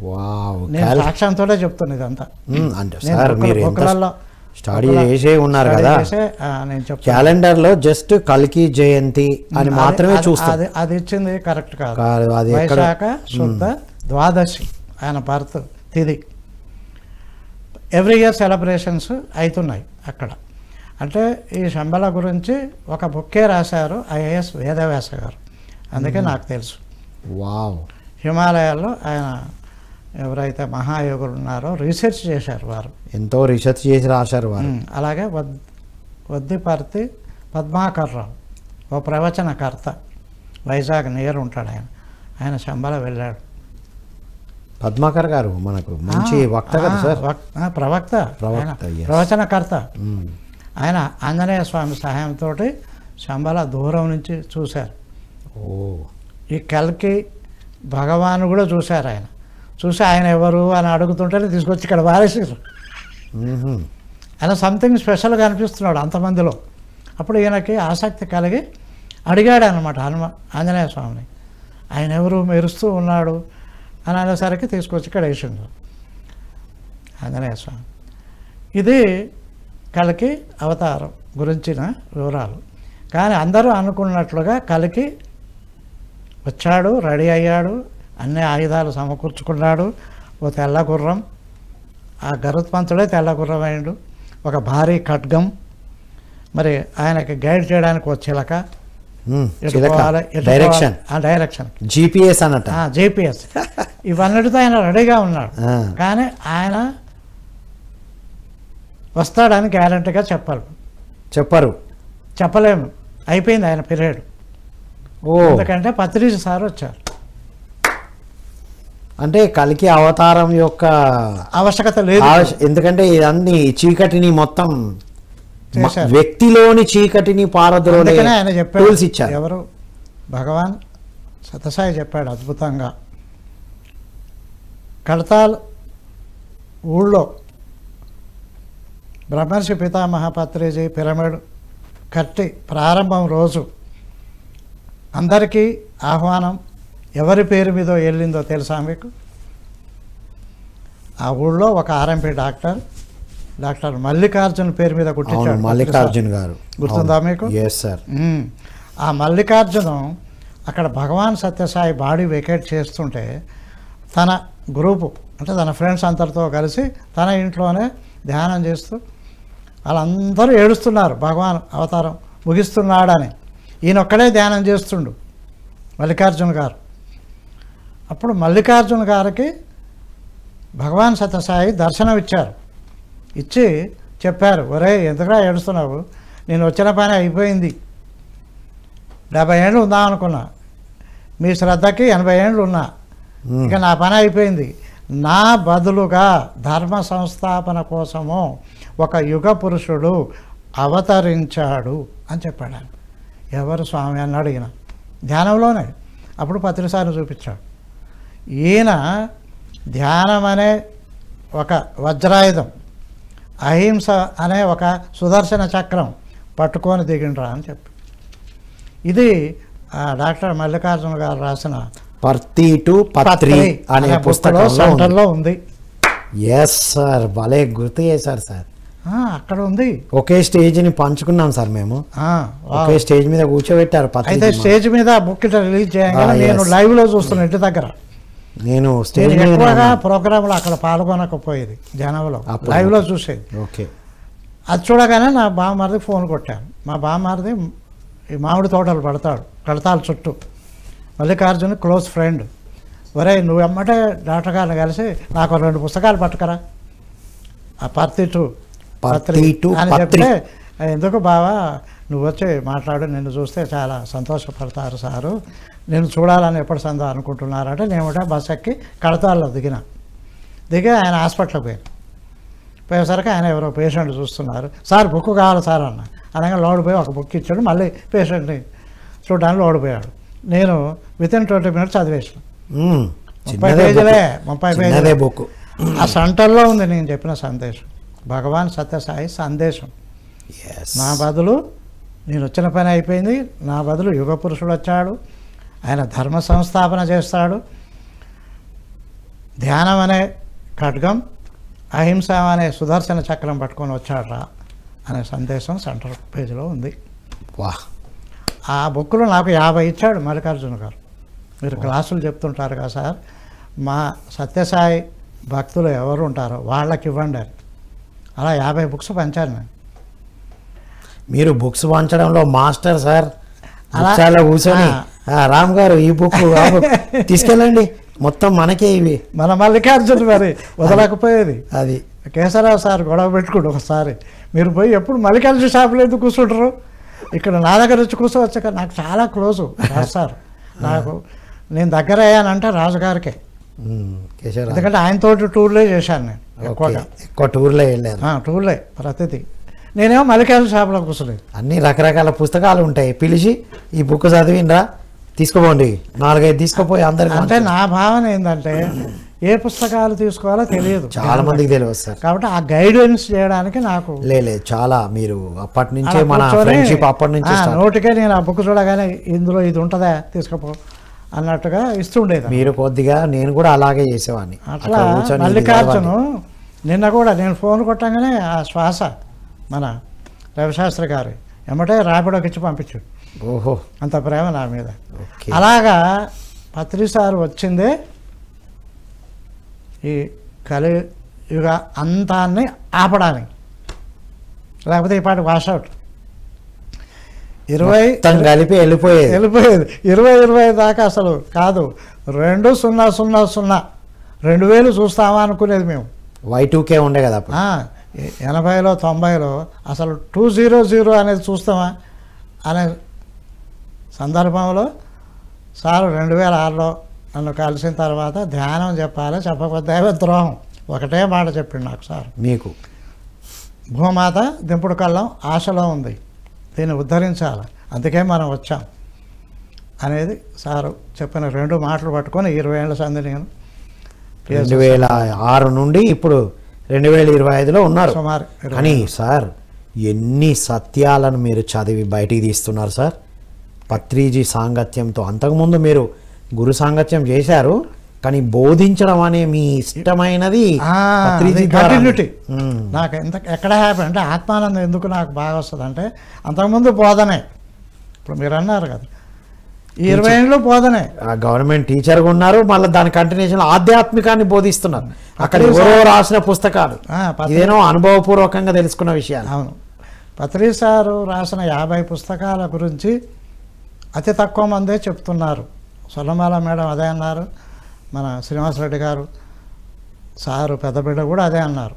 వావ్, నేను సాక్ష్యంతోనే చెప్తున్నా ఇదంతా. అంటే సార్ మీరు స్టడీ చేసే ఉన్నారు కదా, నేను చెప్తాను. క్యాలెండర్ లో జస్ట్ కలికి జయంతి అని మాత్రమే చూస్తాం. అది ఇచ్చింది కరెక్ట్ కాదు. అది వైశాఖ శుద్ధ ద్వాదశి ఆయన బర్త్ తిది. ఎవ్రీ ఇయర్ సెలబ్రేషన్స్ అవుతున్నాయి అక్కడ. అంటే ఈ శంబల గురించి ఒక బుక్కే రాశారు ఐఏఎస్ వేదవ్యాస గారు, అందుకే నాకు తెలుసు. వావ్. హిమాలయాల్లో ఆయన ఎవరైతే మహాయోగులు ఉన్నారో రీసెర్చ్ చేశారు వారు, ఎంతో రీసెర్చ్ చేసి రాశారు వారు. అలాగే వద్దిపర్తి పద్మాకర్రావు ఓ ప్రవచనకర్త, వైజాగ్ నియర్ ఉంటాడు ఆయన శంబల వెళ్ళాడు. పద్మాకర్ గారు మనకు మంచి వక్త కదా సార్, ప్రవక్త, ప్రవచనకర్త. ఆయన ఆంజనేయ స్వామి సహాయంతో శంబల దూరం నుంచి చూశారు. ఈ కల్కి భగవాను కూడా చూశారు. ఆయన చూసి ఆయన ఎవరు అని అడుగుతుంటేనే తీసుకొచ్చి ఇక్కడ వారేసారు. ఆయన సంథింగ్ స్పెషల్గా అనిపిస్తున్నాడు అంతమందిలో. అప్పుడు ఈయనకి ఆసక్తి కలిగి అడిగాడు అనమాట ఆంజనేయ స్వామిని, ఆయన ఎవరు మెరుస్తూ ఉన్నాడు అని అనేసరికి తీసుకొచ్చి ఇక్కడ వేసిండు ఆంజనేయ స్వామి. ఇది కలికి అవతారం గురించిన వివరాలు. కానీ అందరూ అనుకున్నట్లుగా కలికి వచ్చాడు, రెడీ అయ్యాడు, అన్ని ఆయుధాలు సమకూర్చుకున్నాడు. ఓ తెల్ల గుర్రం, ఆ గరుత్మంతుడే తెల్ల గుర్రం అయిండు, ఒక భారీ ఖడ్గం, మరి ఆయనకి గైడ్ చేయడానికి ఒక చిలక, డైరెక్షన్ జిపిఎస్ అన్నట్టు, జిపిఎస్, ఇవన్నిటితో ఆయన రెడీగా ఉన్నాడు. కానీ ఆయన వస్తాడని గ్యారంటీగా చెప్పలేము. అయిపోయింది ఆయన పీరియడ్. ఎందుకంటే పత్రిజీ సార్ వచ్చారు. అంటే కలికి అవతారం యొక్క ఆవశ్యకత లేదు, ఎందుకంటే ఇదన్నీ చీకటిని మొత్తం వ్యక్తిలోని చీకటిని పారద్రోలే ఆయన చెప్పాడు. ఎవరు భగవాన్ సత్యసాయి చెప్పాడు అద్భుతంగా. కడతాల్ ఊళ్ళో బ్రహ్మర్షి పితామహ పత్రిజీ పిరమిడ్ కట్టి ప్రారంభం రోజు అందరికీ ఆహ్వానం ఎవరి పేరు మీదో వెళ్ళిందో తెలుసా మీకు? ఆ ఊళ్ళో ఒక ఆర్ఎంపీ డాక్టర్ మల్లికార్జున్ పేరు మీద కుట్టించాడు. మల్లికార్జున్ గారు గుర్తుందా మీకు? ఆ మల్లికార్జునం అక్కడ భగవాన్ సత్యసాయి బాడీ వెకేట్ చేస్తుంటే తన గ్రూపు అంటే తన ఫ్రెండ్స్ అందరితో కలిసి తన ఇంట్లోనే ధ్యానం చేస్తూ వాళ్ళందరూ ఏడుస్తున్నారు భగవాన్ అవతారం ముగిస్తున్నాడని. ఈయనొక్కడే ధ్యానం చేస్తుండు మల్లికార్జున గారు. అప్పుడు మల్లికార్జున గారికి భగవాన్ సత్యసాయి దర్శనం ఇచ్చారు. ఇచ్చి చెప్పారు, ఒరే ఎందుకురా ఏడుస్తున్నావు, నేను వచ్చిన పని అయిపోయింది, 70 ఏళ్ళు ఉందాం అనుకున్నా, మీ శ్రద్ధకి 80 ఏళ్ళు ఉన్నా, ఇక నా పని అయిపోయింది, నా బదులుగా ధర్మ సంస్థాపన కోసము ఒక యుగ పురుషుడు అవతరించాడు అని చెప్పాడు ఆయన. ఎవరు స్వామి అని అడిగిన ధ్యానంలోనే. అప్పుడు పత్రిసారిని చూపించాడు. ఈయన ధ్యానం అనే ఒక వజ్రాయుధం, అహింస అనే ఒక సుదర్శన చక్రం పట్టుకొని దిగిండ్రా అని చెప్పి, ఇది డాక్టర్ మల్లికార్జున గారు రాసిన పర్తి టు పత్రి అనే పుస్తకంలో ఉంది. ఎస్ సార్, భలే గుర్తు చేశారు సార్. అక్కడ ఉంది. ఒకే స్టేజ్ ని పంచుకున్నాం సార్ మేము, ఒకే స్టేజ్ మీద కూర్చోబెట్టారు. అయితే స్టేజ్ మీద బుక్ రిలీజ్ చేయగానే నేను లైవ్ లో చూస్తున్నా ఇంటి దగ్గర. నేను స్టేజ్ ఎక్కువగా ప్రోగ్రాంలో అక్కడ పాల్గొనకపోయేది, జనంలో లైవ్ లో చూసేది. ఓకే, అది చూడగానే నా బామ్మరిది ఫోన్ కొట్టాను. మా బామ్మరిది ఈ మామిడి తోటలు పడతాడు కడతాల చుట్టూ, మల్లికార్జున క్లోజ్ ఫ్రెండ్. ఒరే నువ్వు ఎమ్మటే డాక్టర్ గారిని కలిసి నాకు 2 పుస్తకాలు పట్టుకరా, ఆ పర్తి టు పత్రి అని చెప్తే, ఎందుకు బావా నువ్వు వచ్చి మాట్లాడు, నిన్ను చూస్తే చాలా సంతోషపడతారు సారు, నేను చూడాలని ఎప్పుడు సందో అనుకుంటున్నారంటే, నేను బస్ ఎక్కి కడతాల్లో దిగి ఆయన హాస్పిటల్కి పోయేసరికి ఆయన ఎవరో పేషెంట్ చూస్తున్నారు. సార్ బుక్ కావాలి సార్ అన్న, అనగా లోడ్ పోయి ఒక బుక్ ఇచ్చాడు, మళ్ళీ పేషెంట్ని చూడడానికి లోడ్ పోయాడు. నేను వితిన్ 20 మినిట్స్ చదివేసాను. 30 పేజీలే బుక్. ఆ సెంటర్లో ఉంది నేను చెప్పిన సందేశం, భగవాన్ సత్యసాయి సందేశం. నా బదులు నేను వచ్చిన పని అయిపోయింది, నా బదులు యుగ పురుషుడు వచ్చాడు, ఆయన ధర్మ సంస్థాపన చేస్తాడు, ధ్యానం అనే ఖడ్గం, అహింస అనే సుదర్శన చక్రం పట్టుకొని వచ్చాడు అనే సందేశం సెంటర్ పేజీలో ఉంది. వాహ్, ఆ బుక్లో నాకు 50 ఇచ్చాడు మల్లికార్జున గారు. మీరు క్లాసులు చెప్తుంటారు కదా సార్, మా సత్యసాయి భక్తులు ఎవరు ఉంటారో వాళ్ళకి ఇవ్వండి అని. అలా 50 బుక్స్ పంచాను నేను. మీరు బుక్స్ పంచడంలో మాస్టర్ సార్. చాలా కూర్చొని రామ్ గారు ఈ బుక్ తీసుకెళ్ళండి, మొత్తం మనకే ఇవి. మన మల్లికార్జున మరి వదలకపోయేది. అది కేశవరావు సార్ గొడవ పెట్టుకోండి ఒకసారి, మీరు పోయి ఎప్పుడు మల్లికార్జున షాపులో ఎందుకు కూర్చుంటారు, ఇక్కడ నా దగ్గర వచ్చి కూర్చోవచ్చు. నాకు చాలా క్లోజు సార్, నాకు నేను దగ్గర అయ్యానంటే రాజుగారికే. ఎందుకంటే ఆయనతోటి టూర్లే చేశాను నేను, ఎక్కువ టూర్లే వెళ్ళాను. టూర్లే ప్రతిదీ. నేనేమో మల్లికార్జున షాపులో కూర్చోలేదు. అన్ని రకరకాల పుస్తకాలు ఉంటాయి, పిలిచి ఈ బుక్ చదివిండ్రా తీసుకోపోండి, 4-5 తీసుకుపోయి అందరికి. అంటే నా భావన ఏంటంటే ఏ పుస్తకాలు తీసుకోవాలో తెలియదు, చాలా మందికి తెలియదు సార్. కాబట్టి ఆ గైడెన్స్ చేయడానికి నాకు లేదు చాలా, మీరు అప్పటి నుంచే మన ఫ్రెండ్షిప్ అప్పటి నుంచి నోటికే నేను ఆ బుక్ చూడగానే ఇందులో ఇది ఉంటుందా తీసుకుపో అన్నట్టుగా ఇస్తుండేది. మీరు కొద్దిగా, నేను కూడా అలాగే చేసేవాడిని. అట్లా మల్లికార్జును నిన్న కూడా నేను ఫోన్ కొట్టగానే ఆ శ్వాస మన రవిశాస్త్రి గారు ఎమ్మటే ర్యాపిడోకి ఇచ్చి పంపించాడు. ఓహో, అంత ప్రేమ నా మీద. అలాగా పత్రిసారు వచ్చిందే ఈ కలియుగ అంతాన్ని ఆపడానికి, లేకపోతే ఈ పాటి వాషౌట్ 20 కలిపి వెళ్ళిపోయేది 2025 దాకా అసలు కాదు, 2000 2000 చూస్తామా అనుకునేది మేము. Y2K ఉండే కదా 80లో 90లో అసలు 200 అనేది చూస్తామా అనే సందర్భంలో సార్ 2006లో నన్ను కలిసిన తర్వాత ధ్యానం చెప్పాలి, చెప్పకపోతే ద్రోహం ఒకటే మాట చెప్పిండు నాకు సార్. మీకు భూమాత దింపుడు కళ్ళం ఆశలో ఉంది, దీన్ని ఉద్ధరించాలి, అందుకే మనం వచ్చాం అనేది సారు చెప్పిన 2 మాటలు పట్టుకొని 20 ఏళ్ళ సంది నేను 2006 నుండి ఇప్పుడు 2025లో ఉన్నారు సుమారు. కానీ సార్ ఎన్ని సత్యాలను మీరు చదివి బయటికి తీస్తున్నారు సార్ పత్రిజీ సాంగత్యంతో. అంతకుముందు మీరు గురు సాంగత్యం చేశారు, కానీ బోధించడం అనే మీ ఇష్టమైనది కంటిన్యూటీ నాకు ఎక్కడ హ్యాపీ అంటే ఆత్మానందం ఎందుకు నాకు బాగా వస్తుంది అంటే, అంతకుముందు బోధనే, ఇప్పుడు మీరు అన్నారు కదా ఈ 20 ఏళ్ళు బోధనే, గవర్నమెంట్ టీచర్గా ఉన్నారు, మళ్ళీ దాని కంటిన్యూషన్ ఆధ్యాత్మికాన్ని బోధిస్తున్నారు. అక్కడ ఎవరో రాసిన పుస్తకాలు, ఇదేనో అనుభవపూర్వకంగా తెలుసుకున్న విషయాలు. అవును, పత్రి సారు రాసిన 50 పుస్తకాల గురించి అతి తక్కువ మందే చెప్తున్నారు. సొల్లమాల మేడం అదే అన్నారు, మన శ్రీనివాసరెడ్డి గారు సారు పెద్ద బిడ్డ కూడా అదే అన్నారు.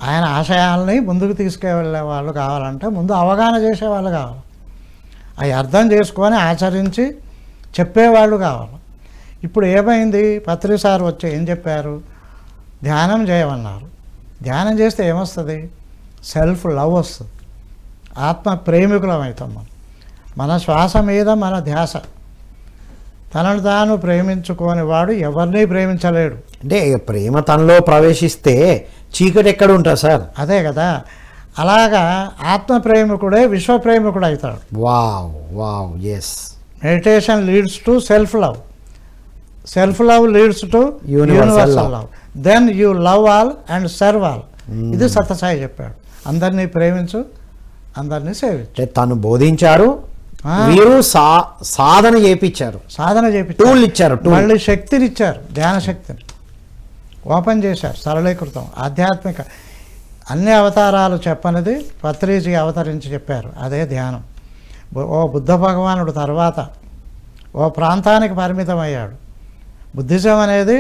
ఆయన ఆశయాల్ని ముందుకు తీసుకెళ్ళే వాళ్ళు కావాలంటే ముందు అవగాహన చేసేవాళ్ళు కావాలి, అవి అర్థం చేసుకొని ఆచరించి చెప్పేవాళ్ళు కావాలి. ఇప్పుడు ఏమైంది, పత్రి సార్ వచ్చి ఏం చెప్పారు, ధ్యానం చేయమన్నారు. ధ్యానం చేస్తే ఏమొస్తుంది, సెల్ఫ్ లవ్ వస్తుంది, ఆత్మ ప్రేమికులం అవుతాం. మన శ్వాస మీద మన ధ్యాస. తనను తాను ప్రేమించుకోని వాడు ఎవరిని ప్రేమించలేడు. అంటే ప్రేమ తనలో ప్రవేశిస్తే చీకటి ఎక్కడ ఉంటుంది సార్? అదే కదా, అలాగా ఆత్మ ప్రేమికుడే విశ్వ ప్రేమికుడు అవుతాడు. Wow wow, yes. Meditation leads to self love, self love leads to universal love, then you love all and serve all. ఇది సత్యసాయి చెప్పాడు, అందరినీ ప్రేమించు, అందరినీ సేవించు. తను బోధించారు, వీరు సాధన చేయించారు, సాధన చేయించారు, టూల్ ఇచ్చారు, మళ్ళీ శక్తిని ఇచ్చారు, ధ్యాన శక్తిని ఓపెన్ చేశారు, సరళీకృతం ఆధ్యాత్మిక అన్ని అవతారాలు చెప్పనిది పత్రిజీ అవతరించి చెప్పారు, అదే ధ్యానం. ఓ బుద్ధ భగవానుడు తర్వాత ఓ ప్రాంతానికి పరిమితం అయ్యాడు. బుద్ధిజం అనేది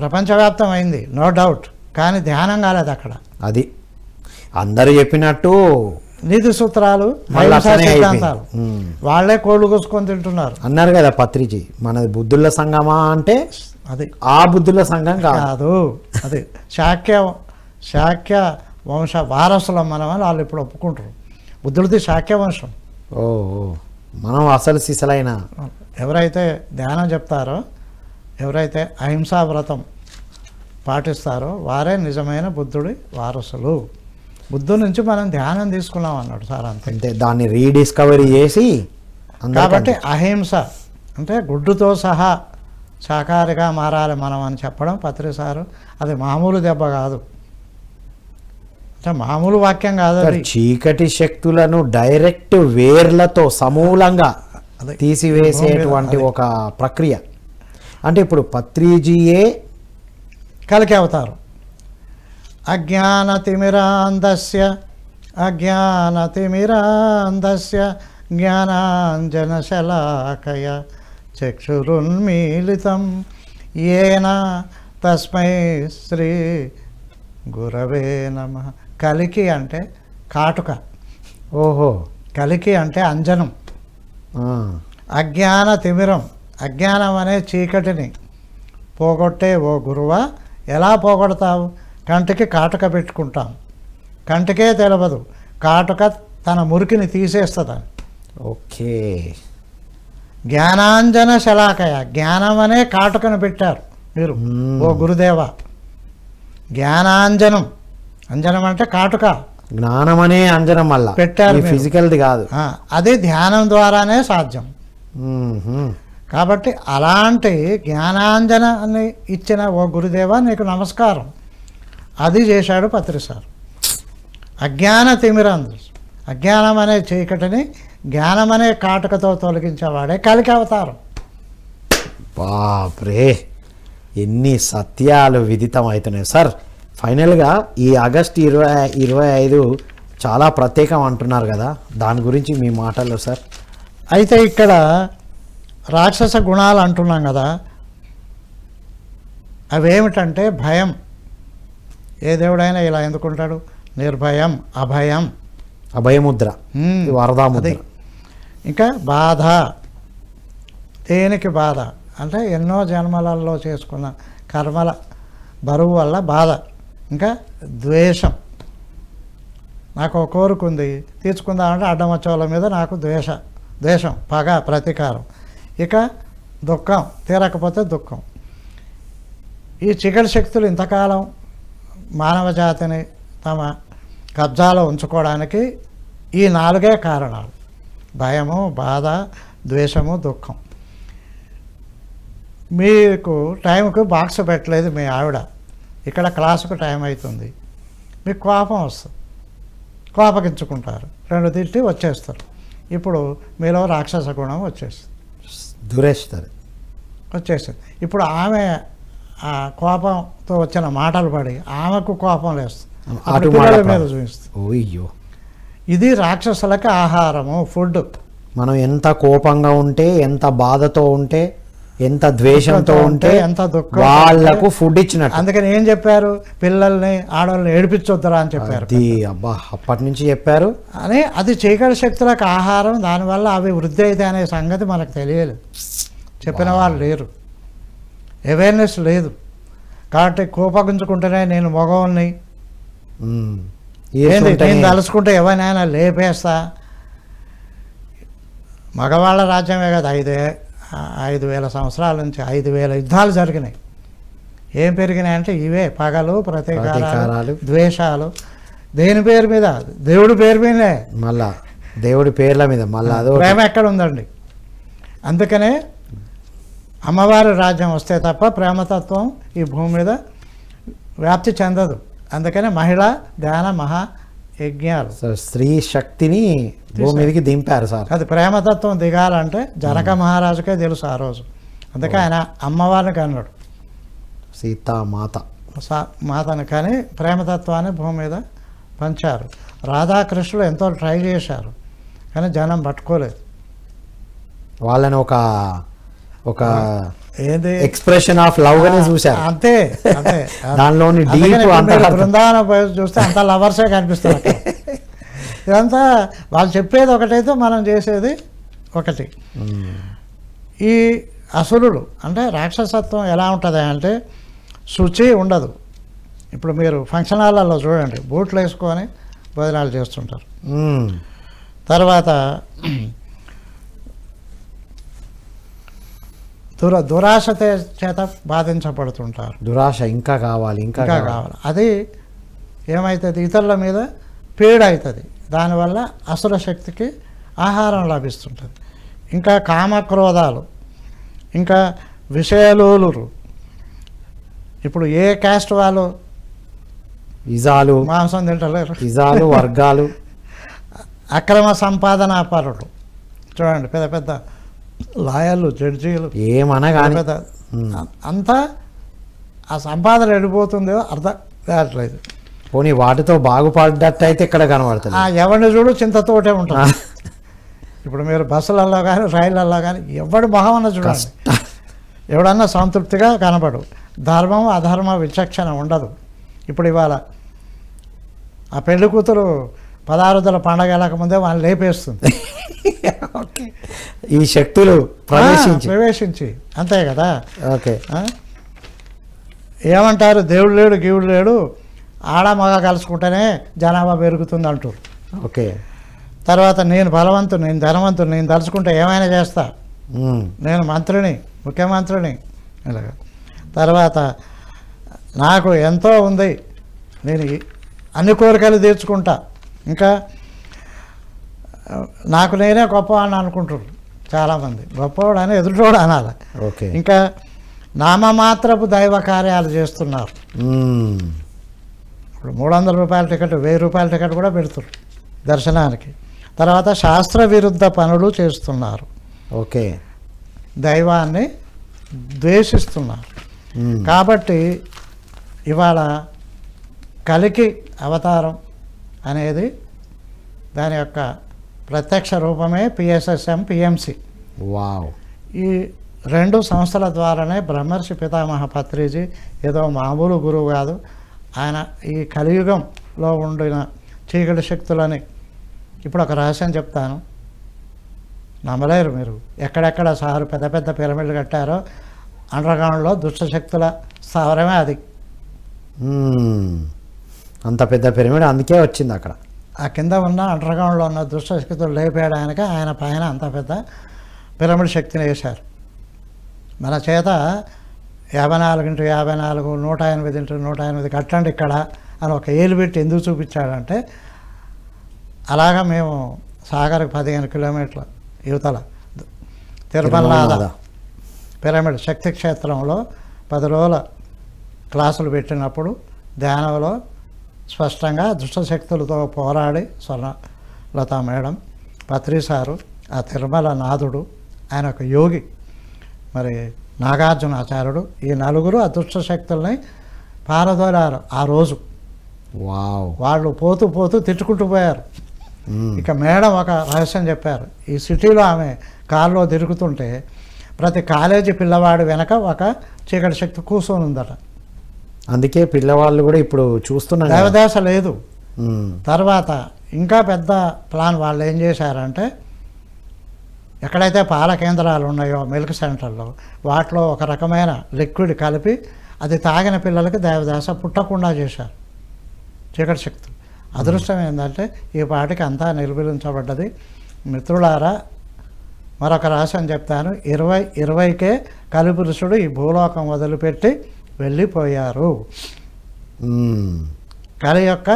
ప్రపంచవ్యాప్తం అయింది, నో డౌట్, కానీ ధ్యానం కాలేదు అక్కడ. అది అందరూ చెప్పినట్టు నీతి సూత్రాలు, అహింసా సిద్ధాంతాలు, వాళ్ళే కోళ్ళు కోసుకొని తింటున్నారు అన్నారు కదా పత్రిజీ. మనది బుద్ధుల సంఘమా అంటే అది ఆ బుద్ధుల సంఘం కాదు, అది శాక్య వంశ వారసులం మనం అని వాళ్ళు ఇప్పుడు ఒప్పుకుంటారు. బుద్ధుడిది శాక్య వంశం. ఓ మనం అసలు సిసలైన ఎవరైతే ధ్యానం చెప్తారో, ఎవరైతే అహింసా వ్రతం పాటిస్తారో వారే నిజమైన బుద్ధుడి వారసులు. బుద్ధుడి నుంచి మనం ధ్యానం తీసుకున్నాం అన్నాడు సార్, అంతే. దాన్ని రీడిస్కవరీ చేసి, కాబట్టి అహింస అంటే గుడ్డుతో సహా శాకాహారిగా మారాలి మనం అని చెప్పడం పత్రి సారు, అది మామూలు దెబ్బ కాదు, అంటే మామూలు వాక్యం కాదు. చీకటి శక్తులను డైరెక్ట్ వేర్లతో సమూలంగా తీసివేసేటువంటి ఒక ప్రక్రియ. అంటే ఇప్పుడు పత్రిజీయే కలికి అవతారం. అజ్ఞానతిమిరాంధస్య జ్ఞానాంజనశలాకయ చక్షురున్మీలితం ఏన తస్మై శ్రీ గురవే నమః. కలికి అంటే కాటుక. ఓహో, కలికి అంటే అంజనం. అజ్ఞాన తిమిరం, అజ్ఞానం అనే చీకటిని పోగొట్టే ఓ గురువా, ఎలా పోగొడతావు? కంటికి కాటుక పెట్టుకుంటాం, కంటికే తెలవదు, కాటుక తన మురికిని తీసేస్తుందని. ఓకే. జ్ఞానాంజన శలాకయ, జ్ఞానం అనే కాటుకను పెట్టారు మీరు ఓ గురుదేవ. జ్ఞానాంజనం, అంజనం అంటే కాటుక, జ్ఞానం అనే అంజనం వల్ల పెట్టారు, ఫిజికల్ది కాదు. అది ధ్యానం ద్వారానే సాధ్యం. కాబట్టి అలాంటి జ్ఞానాంజనాన్ని ఇచ్చిన ఓ గురుదేవ నీకు నమస్కారం. అది చేశాడు పత్రి సార్. అజ్ఞాన తిమిరందు, అజ్ఞానం అనే చీకటిని జ్ఞానం అనే కాటుకతో తొలగించేవాడే కలికి అవతారం. బాప్రే, ఎన్ని సత్యాలు విదితం అవుతున్నాయి సార్. ఫైనల్గా ఈ ఆగస్టు 25 చాలా ప్రత్యేకం అంటున్నారు కదా, దాని గురించి మీ మాటల్లో సార్. అయితే ఇక్కడ రాక్షస గుణాలు అంటున్నాం కదా, అవేమిటంటే భయం. ఏ దేవుడైనా ఇలా ఎందుకుంటాడు? నిర్భయం, అభయం, అభయముద్ర, వరదాముద్ర. ఇంకా బాధ. దేనికి బాధ అంటే ఎన్నో జన్మలలో చేసుకున్న కర్మల బరువు వల్ల బాధ. ఇంకా ద్వేషం, నాకు ఒక కోరిక ఉంది తీర్చుకుందామంటే అడ్డం వచ్చేవాళ్ళ మీద నాకు ద్వేషం, పగ, ప్రతీకారం. ఇక దుఃఖం, తీరకపోతే దుఃఖం. ఈ చీకటి శక్తులు ఇంతకాలం మానవ జాతిని తమ కబ్జాలో ఉంచుకోవడానికి ఈ 4 కారణాలు: భయము, బాధ, ద్వేషము, దుఃఖం. మీకు టైంకు బాక్స్ పెట్టలేదు మీ ఆవిడ, ఇక్కడ క్లాసుకు టైం అవుతుంది, మీకు కోపం వస్తుంది, కోపగించుకుంటారు, 2 తిట్టి వచ్చేస్తారు. ఇప్పుడు మీలో రాక్షస గుణం వచ్చేస్తుంది. ఇప్పుడు ఆమె ఆ కోపంతో వచ్చిన మాటలు పడి ఆమెకు కోపం లేస్తుంది, పిల్లల మీద చూపిస్తుంది. ఇది రాక్షసులకి ఆహారము, ఫుడ్. మనం ఎంత కోపంగా ఉంటే, ఎంత బాధతో ఉంటే ఎంత ద్వేషంతో ఉంటే ఎంత దుఃఖం వాళ్ళకు ఫుడ్ ఇచ్చినట్టు. అందుకని ఏం చెప్పారు, పిల్లల్ని ఆడవాళ్ళని ఏడిపించొద్దురా అని చెప్పారు. అబ్బా అప్పటి నుంచి చెప్పారు అని. అది చీకటి శక్తులకు ఆహారం, దానివల్ల అవి వృద్ధి అయితే అనే సంగతి మనకు తెలియదు, చెప్పిన వాళ్ళు లేరు, అవేర్నెస్ లేదు. కాబట్టి కోపగించుకుంటేనే నేను మగవాణ్ణి, నేను తలుచుకుంటే ఎవరినైనా లేపేస్తా. మగవాళ్ళ రాజ్యమే కదా 5,000 సంవత్సరాల నుంచి 5,000 యుద్ధాలు జరిగినాయి. ఏం పెరిగినాయంటే ఇవే పగలు, ప్రతీకారాలు, ద్వేషాలు. దేని పేరు మీద? దేవుడి పేరు మీదే, మళ్ళా దేవుడి పేర్ల మీద మళ్ళా ప్రేమ ఎక్కడ ఉందండి? అందుకనే అమ్మవారి రాజ్యం వస్తే తప్ప ప్రేమతత్వం ఈ భూమి మీద వ్యాప్తి చెందదు. అందుకనే మహిళా ధ్యాన మహా యజ్ఞాలు, స్త్రీ శక్తిని భూమి మీదకి దింపారు సార్. అది ప్రేమతత్వం దిగాలంటే జనక మహారాజుకే తెలుసు ఆ రోజు. అందుకే ఆయన అమ్మవారిని కన్నాడు, సీతామాత మాతను కానీ ప్రేమతత్వాన్ని భూమి మీద పంచారు. రాధాకృష్ణులు ఎంతో ట్రై చేశారు కానీ జనం పట్టుకోలేదు వాళ్ళని. ఒక ఏది ఎక్స్ప్రెషన్ ఆఫ్ లవ్ గానే చూశారు అంతే. అంతే దానిలోని బృందావనం చూస్తే అంత లవర్సే కనిపిస్తారు. ఇదంతా వాళ్ళు చెప్పేది ఒకటైతే మనం చేసేది ఒకటి. ఈ అసురులు అంటే రాక్షసత్వం ఎలా ఉంటుంది అంటే శుచి ఉండదు. ఇప్పుడు మీరు ఫంక్షన్ హాల్లో చూడండి, బూట్లు వేసుకొని భోజనాలు చేస్తుంటారు. తర్వాత దురాశ చేత బాధించబడుతుంటారు. దురాశ ఇంకా కావాలి ఇంకా కావాలి. అది ఏమవుతుంది, ఇతరుల మీద పీడ అవుతుంది. దానివల్ల అసుర శక్తికి ఆహారం లభిస్తుంటుంది. ఇంకా కామక్రోధాలు, ఇంకా విషయలోలురు. ఇప్పుడు ఏ క్యాస్ట్ వాళ్ళు ఇజాలు మాంసం తింటలేరు, ఇజాలు వర్గాలు. అక్రమ సంపాదన పరులు చూడండి, పెద్ద పెద్ద లాయర్లు, జడ్జీలు, ఏమనగానే అంతా ఆ సంపాదన వెళ్ళిపోతుందో అర్థం కావట్లేదు. పోనీ వాటితో బాగుపడ్డట్టు అయితే ఇక్కడ కనబడుతుంది. ఎవరిని చూడు చింతతోటే ఉంటుంది. ఇప్పుడు మీరు బస్సులలో కానీ రైళ్లలో కానీ ఎవడి మొహం అన్న చూడండి, ఎవడన్నా సంతృప్తిగా కనబడు. ధర్మం అధర్మ విచక్షణ ఉండదు. ఇప్పుడు ఇవాళ ఆ పెళ్లి కూతురు 16 రోజుల పండగ వెళ్ళకముందే వాళ్ళు లేపేస్తుంది. ఈ శక్తులు ప్రవేశించి అంతే కదా. ఓకే, ఏమంటారు, దేవుడు లేడు గీవుడు లేడు, ఆడ మగ కలుసుకుంటేనే జనాభా పెరుగుతుంది అంటారు. ఓకే, తర్వాత నేను బలవంతుడు, నేను ధనవంతుడు, నేను తలుచుకుంటే ఏమైనా చేస్తా, నేను మంత్రిని, ముఖ్యమంత్రిని ఇలాగ. తర్వాత నాకు ఎంతో ఉంది, నేను అన్ని కోరికలు తీర్చుకుంటా, ఇంకా నాకు నేనే గొప్పవాడిని అనుకుంటారు చాలామంది. గొప్పవాడు అని ఎదుటోడు అనాలి. ఓకే, ఇంకా నామమాత్రపు దైవ కార్యాలు చేస్తున్నారు. ఇప్పుడు 300 రూపాయల టికెట్, 1000 రూపాయల టికెట్ కూడా పెడుతున్నారు దర్శనానికి. తర్వాత శాస్త్ర విరుద్ధ పనులు చేస్తున్నారు. ఓకే, దైవాన్ని ద్వేషిస్తున్నారు. కాబట్టి ఇవాళ కలికి అవతారం అనేది దాని యొక్క ప్రత్యక్ష రూపమే పిఎస్ఎస్ఎం, పిఎంసి. వావ్. ఈ 2 సంస్థల ద్వారానే బ్రహ్మర్షి పితామహ పత్రిజీ ఏదో మామూలు గురువు కాదు, ఆయన ఈ కలియుగంలో ఉండిన చీకటి శక్తులని. ఇప్పుడు ఒక రహస్యం చెప్తాను, నమ్మలేరు మీరు. ఎక్కడెక్కడ సారు పెద్ద పెద్ద పిరమిడ్లు కట్టారో అండర్గ్రౌండ్లో దుష్టశక్తుల స్థావరమే అది. అంత పెద్ద పిరమిడ్ అందుకే వచ్చింది అక్కడ. ఆ కింద ఉన్న అండర్గ్రౌండ్లో ఉన్న దుష్టశక్తులు లేపేయడానికి ఆయన పైన అంత పెద్ద పిరమిడ్ శక్తిని వేశారు. మన చేత 54x54, 108x108 కట్టండి ఇక్కడ అని ఒక ఏలు పెట్టి ఎందుకు చూపించాడంటే, అలాగా మేము సాగర్కి 15 కిలోమీటర్ల యువతల తిరుమలనాథ పిరమిడ్ శక్తి క్షేత్రంలో 10 రోజుల క్లాసులు పెట్టినప్పుడు ధ్యానంలో స్పష్టంగా దుష్టశక్తులతో పోరాడి స్వర్ణలత మేడం, పత్రి సారు, ఆ తిరుమల నాథుడు, ఆయన ఒక యోగి, మరి నాగార్జునాచార్యుడు, ఈ నలుగురు ఆ దుష్టశక్తుల్ని పారదోలారు ఆ రోజు. వావ్. వాళ్ళు పోతూ పోతూ తిట్టుకుంటూ పోయారు. ఇక మేడం ఒక రహస్యం చెప్పారు. ఈ సిటీలో ఆమె కారులో తిరుగుతుంటే ప్రతి కాలేజీ పిల్లవాడు వెనక ఒక చీకటి శక్తి కూర్చొని ఉందట. అందుకే పిల్లవాళ్ళు కూడా ఇప్పుడు చూస్తున్నారు కదా. దేవదాస లేదు. ఉమ్, తర్వాత ఇంకా పెద్ద ప్లాన్ వాళ్ళు ఏం చేశారంటే, ఎక్కడైతే పాల కేంద్రాలు ఉన్నాయో మిల్క్ సెంటర్లో వాటిలో ఒక రకమైన లిక్విడ్ కలిపి అది తాగిన పిల్లలకి దేవదాస పుట్టకుండా చేశారు చీకటి శక్తులు. అదృష్టం ఏంటంటే ఈ పాటికి అంతా నిర్మూలించబడ్డది. మిత్రులారా, మరొక రహస్యం చెప్తాను. 2020కే కలిపురుషుడు ఈ భూలోకం వదిలిపెట్టి వెళ్ళిపోయారు. ఉమ్. కలి యొక్క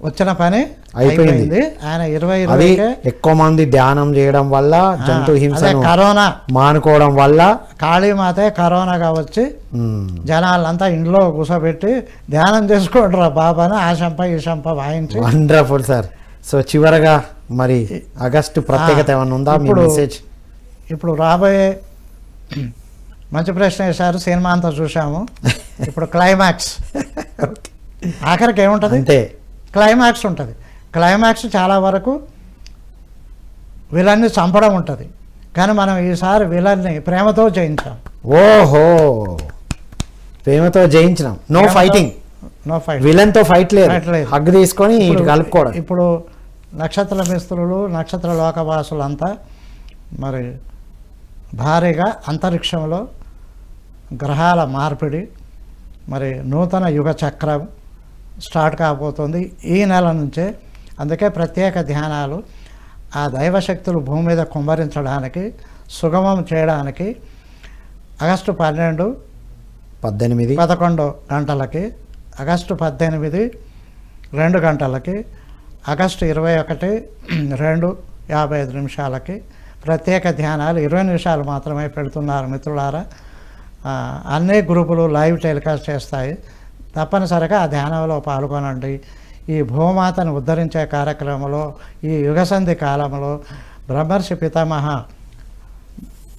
వచ్చిన పని అయిపోయింది. అయిపోయింది. ఆయన అది 2020కే ఎక్కువ మంది ధ్యానం చేయడం వల్ల, జంతు హింసను కరోనా మానుకోవడం వల్ల కాళీమాతే కరోనాగా వచ్చి ఉమ్, జనాలంతా ఇంట్లో కూర్చోబెట్టి ధ్యానం చేసుకోండిరా బాబా అని ఆ శంప ఈ శంప వాయించి. Wonderful sir. సో చివరగా మరి ఆగస్టు ప్రత్యేకత ఏమైనా ఉందా మీ ఇప్పుడు మెసేజ్? ఇప్పుడు రాబోయే మంచి ప్రశ్న వేశారు. సినిమా అంతా చూసాము. ఇప్పుడు క్లైమాక్స్ ఆఖరికి ఏముంటుంది? అంతే, క్లైమాక్స్ ఉంటుంది. క్లైమాక్స్ చాలా వరకు విలన్ని చంపడం ఉంటుంది. కానీ మనం ఈసారి విలన్ని ప్రేమతో జయించాం. ఓహో, ప్రేమతో జయించినాం. No fighting, no fight. Villain తో ఫైట్ లేదు, Fight లేదు. హగ్ తీసుకొని ఇటు కలుపుకోవడం. ఇప్పుడు నక్షత్ర మిత్రులు, నక్షత్ర లోకవాసులంతా మరి భారీగా అంతరిక్షంలో గ్రహాల మార్పిడి, మరి నూతన యుగ చక్రం స్టార్ట్ కాబోతుంది ఈ నెల నుంచే. అందుకే ప్రత్యేక ధ్యానాలు ఆ దైవశక్తులు భూమి మీద కుమ్మరించడానికి, సుగమం చేయడానికి ఆగస్టు 12, 18, 11 గంటలకి, ఆగస్టు 18 2 గంటలకి, ఆగస్టు 21 2:55 నిమిషాలకి ప్రత్యేక ధ్యానాలు 20 నిమిషాలు మాత్రమే పెడుతున్నారు మిత్రులారా. అన్ని గ్రూపులు లైవ్ టెలికాస్ట్ చేస్తాయి. తప్పనిసరిగా ఆ ధ్యానంలో పాల్గొనండి. ఈ భూమాతను ఉద్ధరించే కార్యక్రమంలో ఈ యుగసంధి కాలంలో బ్రహ్మర్షి పితామహ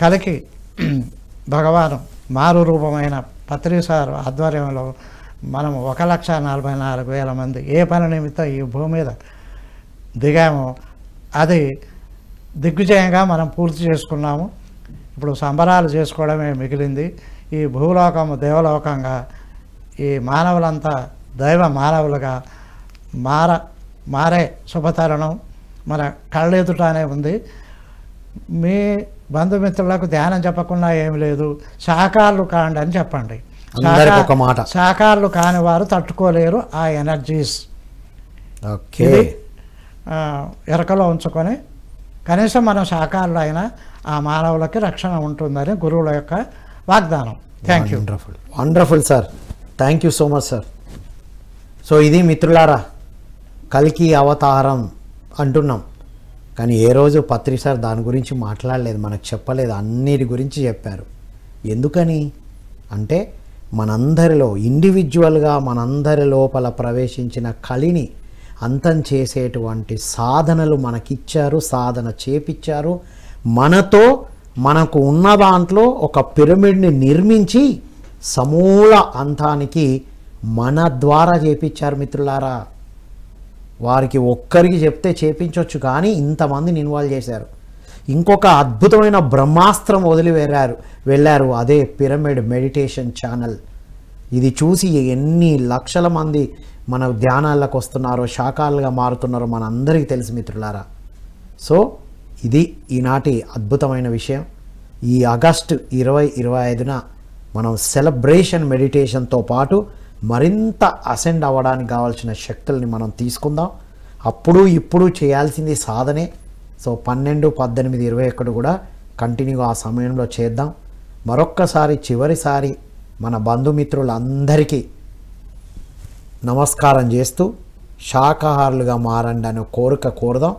కలికి భగవాను మారు రూపమైన పత్రిసారు ఆధ్వర్యంలో మనం 1,44,000 మంది ఏ పని నిమిత్తం ఈ భూమి మీద దిగామో అది దిగ్విజయంగా మనం పూర్తి చేసుకున్నాము. ఇప్పుడు సంబరాలు చేసుకోవడమే మిగిలింది. ఈ భూలోకము దేవలోకంగా, ఈ మానవులంతా దైవ మానవులుగా మారే శుభతరుణం మన కళ్ళెదుటనే ఉంది. మీ బంధుమిత్రులకు ధ్యానం చెప్పకుండా ఏమి లేదు, శాకాలు కాండి అని చెప్పండి. అందరికి ఒక మాట. శాకాలు కాని వారు తట్టుకోలేరు ఆ ఎనర్జీస్. ఓకే, ఇది ఎరకలో ఉంచుకొని కనీసం మనం శాకాలు అయినా ఆ మానవులకి రక్షణ ఉంటుందని గురువుల యొక్క వాగ్దానం. Thank you. Wonderful, wonderful sir. Thank you so much sir. So ఇది మిత్రులారా, కల్కి అవతారం అంటున్నాం, కానీ ఏ రోజు పత్రి సార్ దాని గురించి మాట్లాడలేదు, మనకు చెప్పలేదు. అన్నిటి గురించి చెప్పారు. ఎందుకని అంటే మనందరిలో ఇండివిజువల్గా మనందరి లోపల ప్రవేశించిన కలిని అంతం చేసేటువంటి సాధనలు మనకిచ్చారు, సాధన చేపించారు. మనతో మనకు ఉన్న దాంట్లో ఒక పిరమిడ్ని నిర్మించి సమూల అంతానికి మన ద్వారా చేపించారు మిత్రులారా. వారికి ఒక్కరికి చెప్తే చేపించవచ్చు, కానీ ఇంతమందిని ఇన్వాల్వ్ చేశారు. ఇంకొక అద్భుతమైన బ్రహ్మాస్త్రం వదిలి వెళ్ళారు, అదే పిరమిడ్ మెడిటేషన్ ఛానల్. ఇది చూసి ఎన్ని లక్షల మంది మన ధ్యానాలకు వస్తున్నారో, శాఖాలుగా మారుతున్నారో మన అందరికీ తెలుసు మిత్రులారా. సో ఇది ఈనాటి అద్భుతమైన విషయం. ఈ ఆగస్టు 20-25న మనం సెలబ్రేషన్ మెడిటేషన్తో పాటు మరింత అసెండ్ అవ్వడానికి కావాల్సిన శక్తుల్ని మనం తీసుకుందాం. అప్పుడు ఇప్పుడు చేయాల్సింది సాధనే. సో 12, 18, 21 కూడా కంటిన్యూగా ఆ సమయంలో చేద్దాం. మరొక్కసారి చివరిసారి మన బంధుమిత్రులందరికీ నమస్కారం చేస్తూ శాకాహారులుగా మారండి అని కోరుదాం.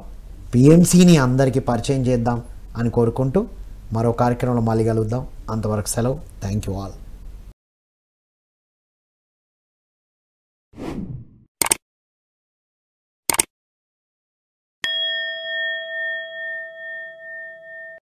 పిఎంసిని అందరికీ పరిచయం చేద్దాం అని కోరుకుంటూ మరో కార్యక్రమంలో మళ్ళీ కలుద్దాం. అంతవరకు సెలవు. Thank you all.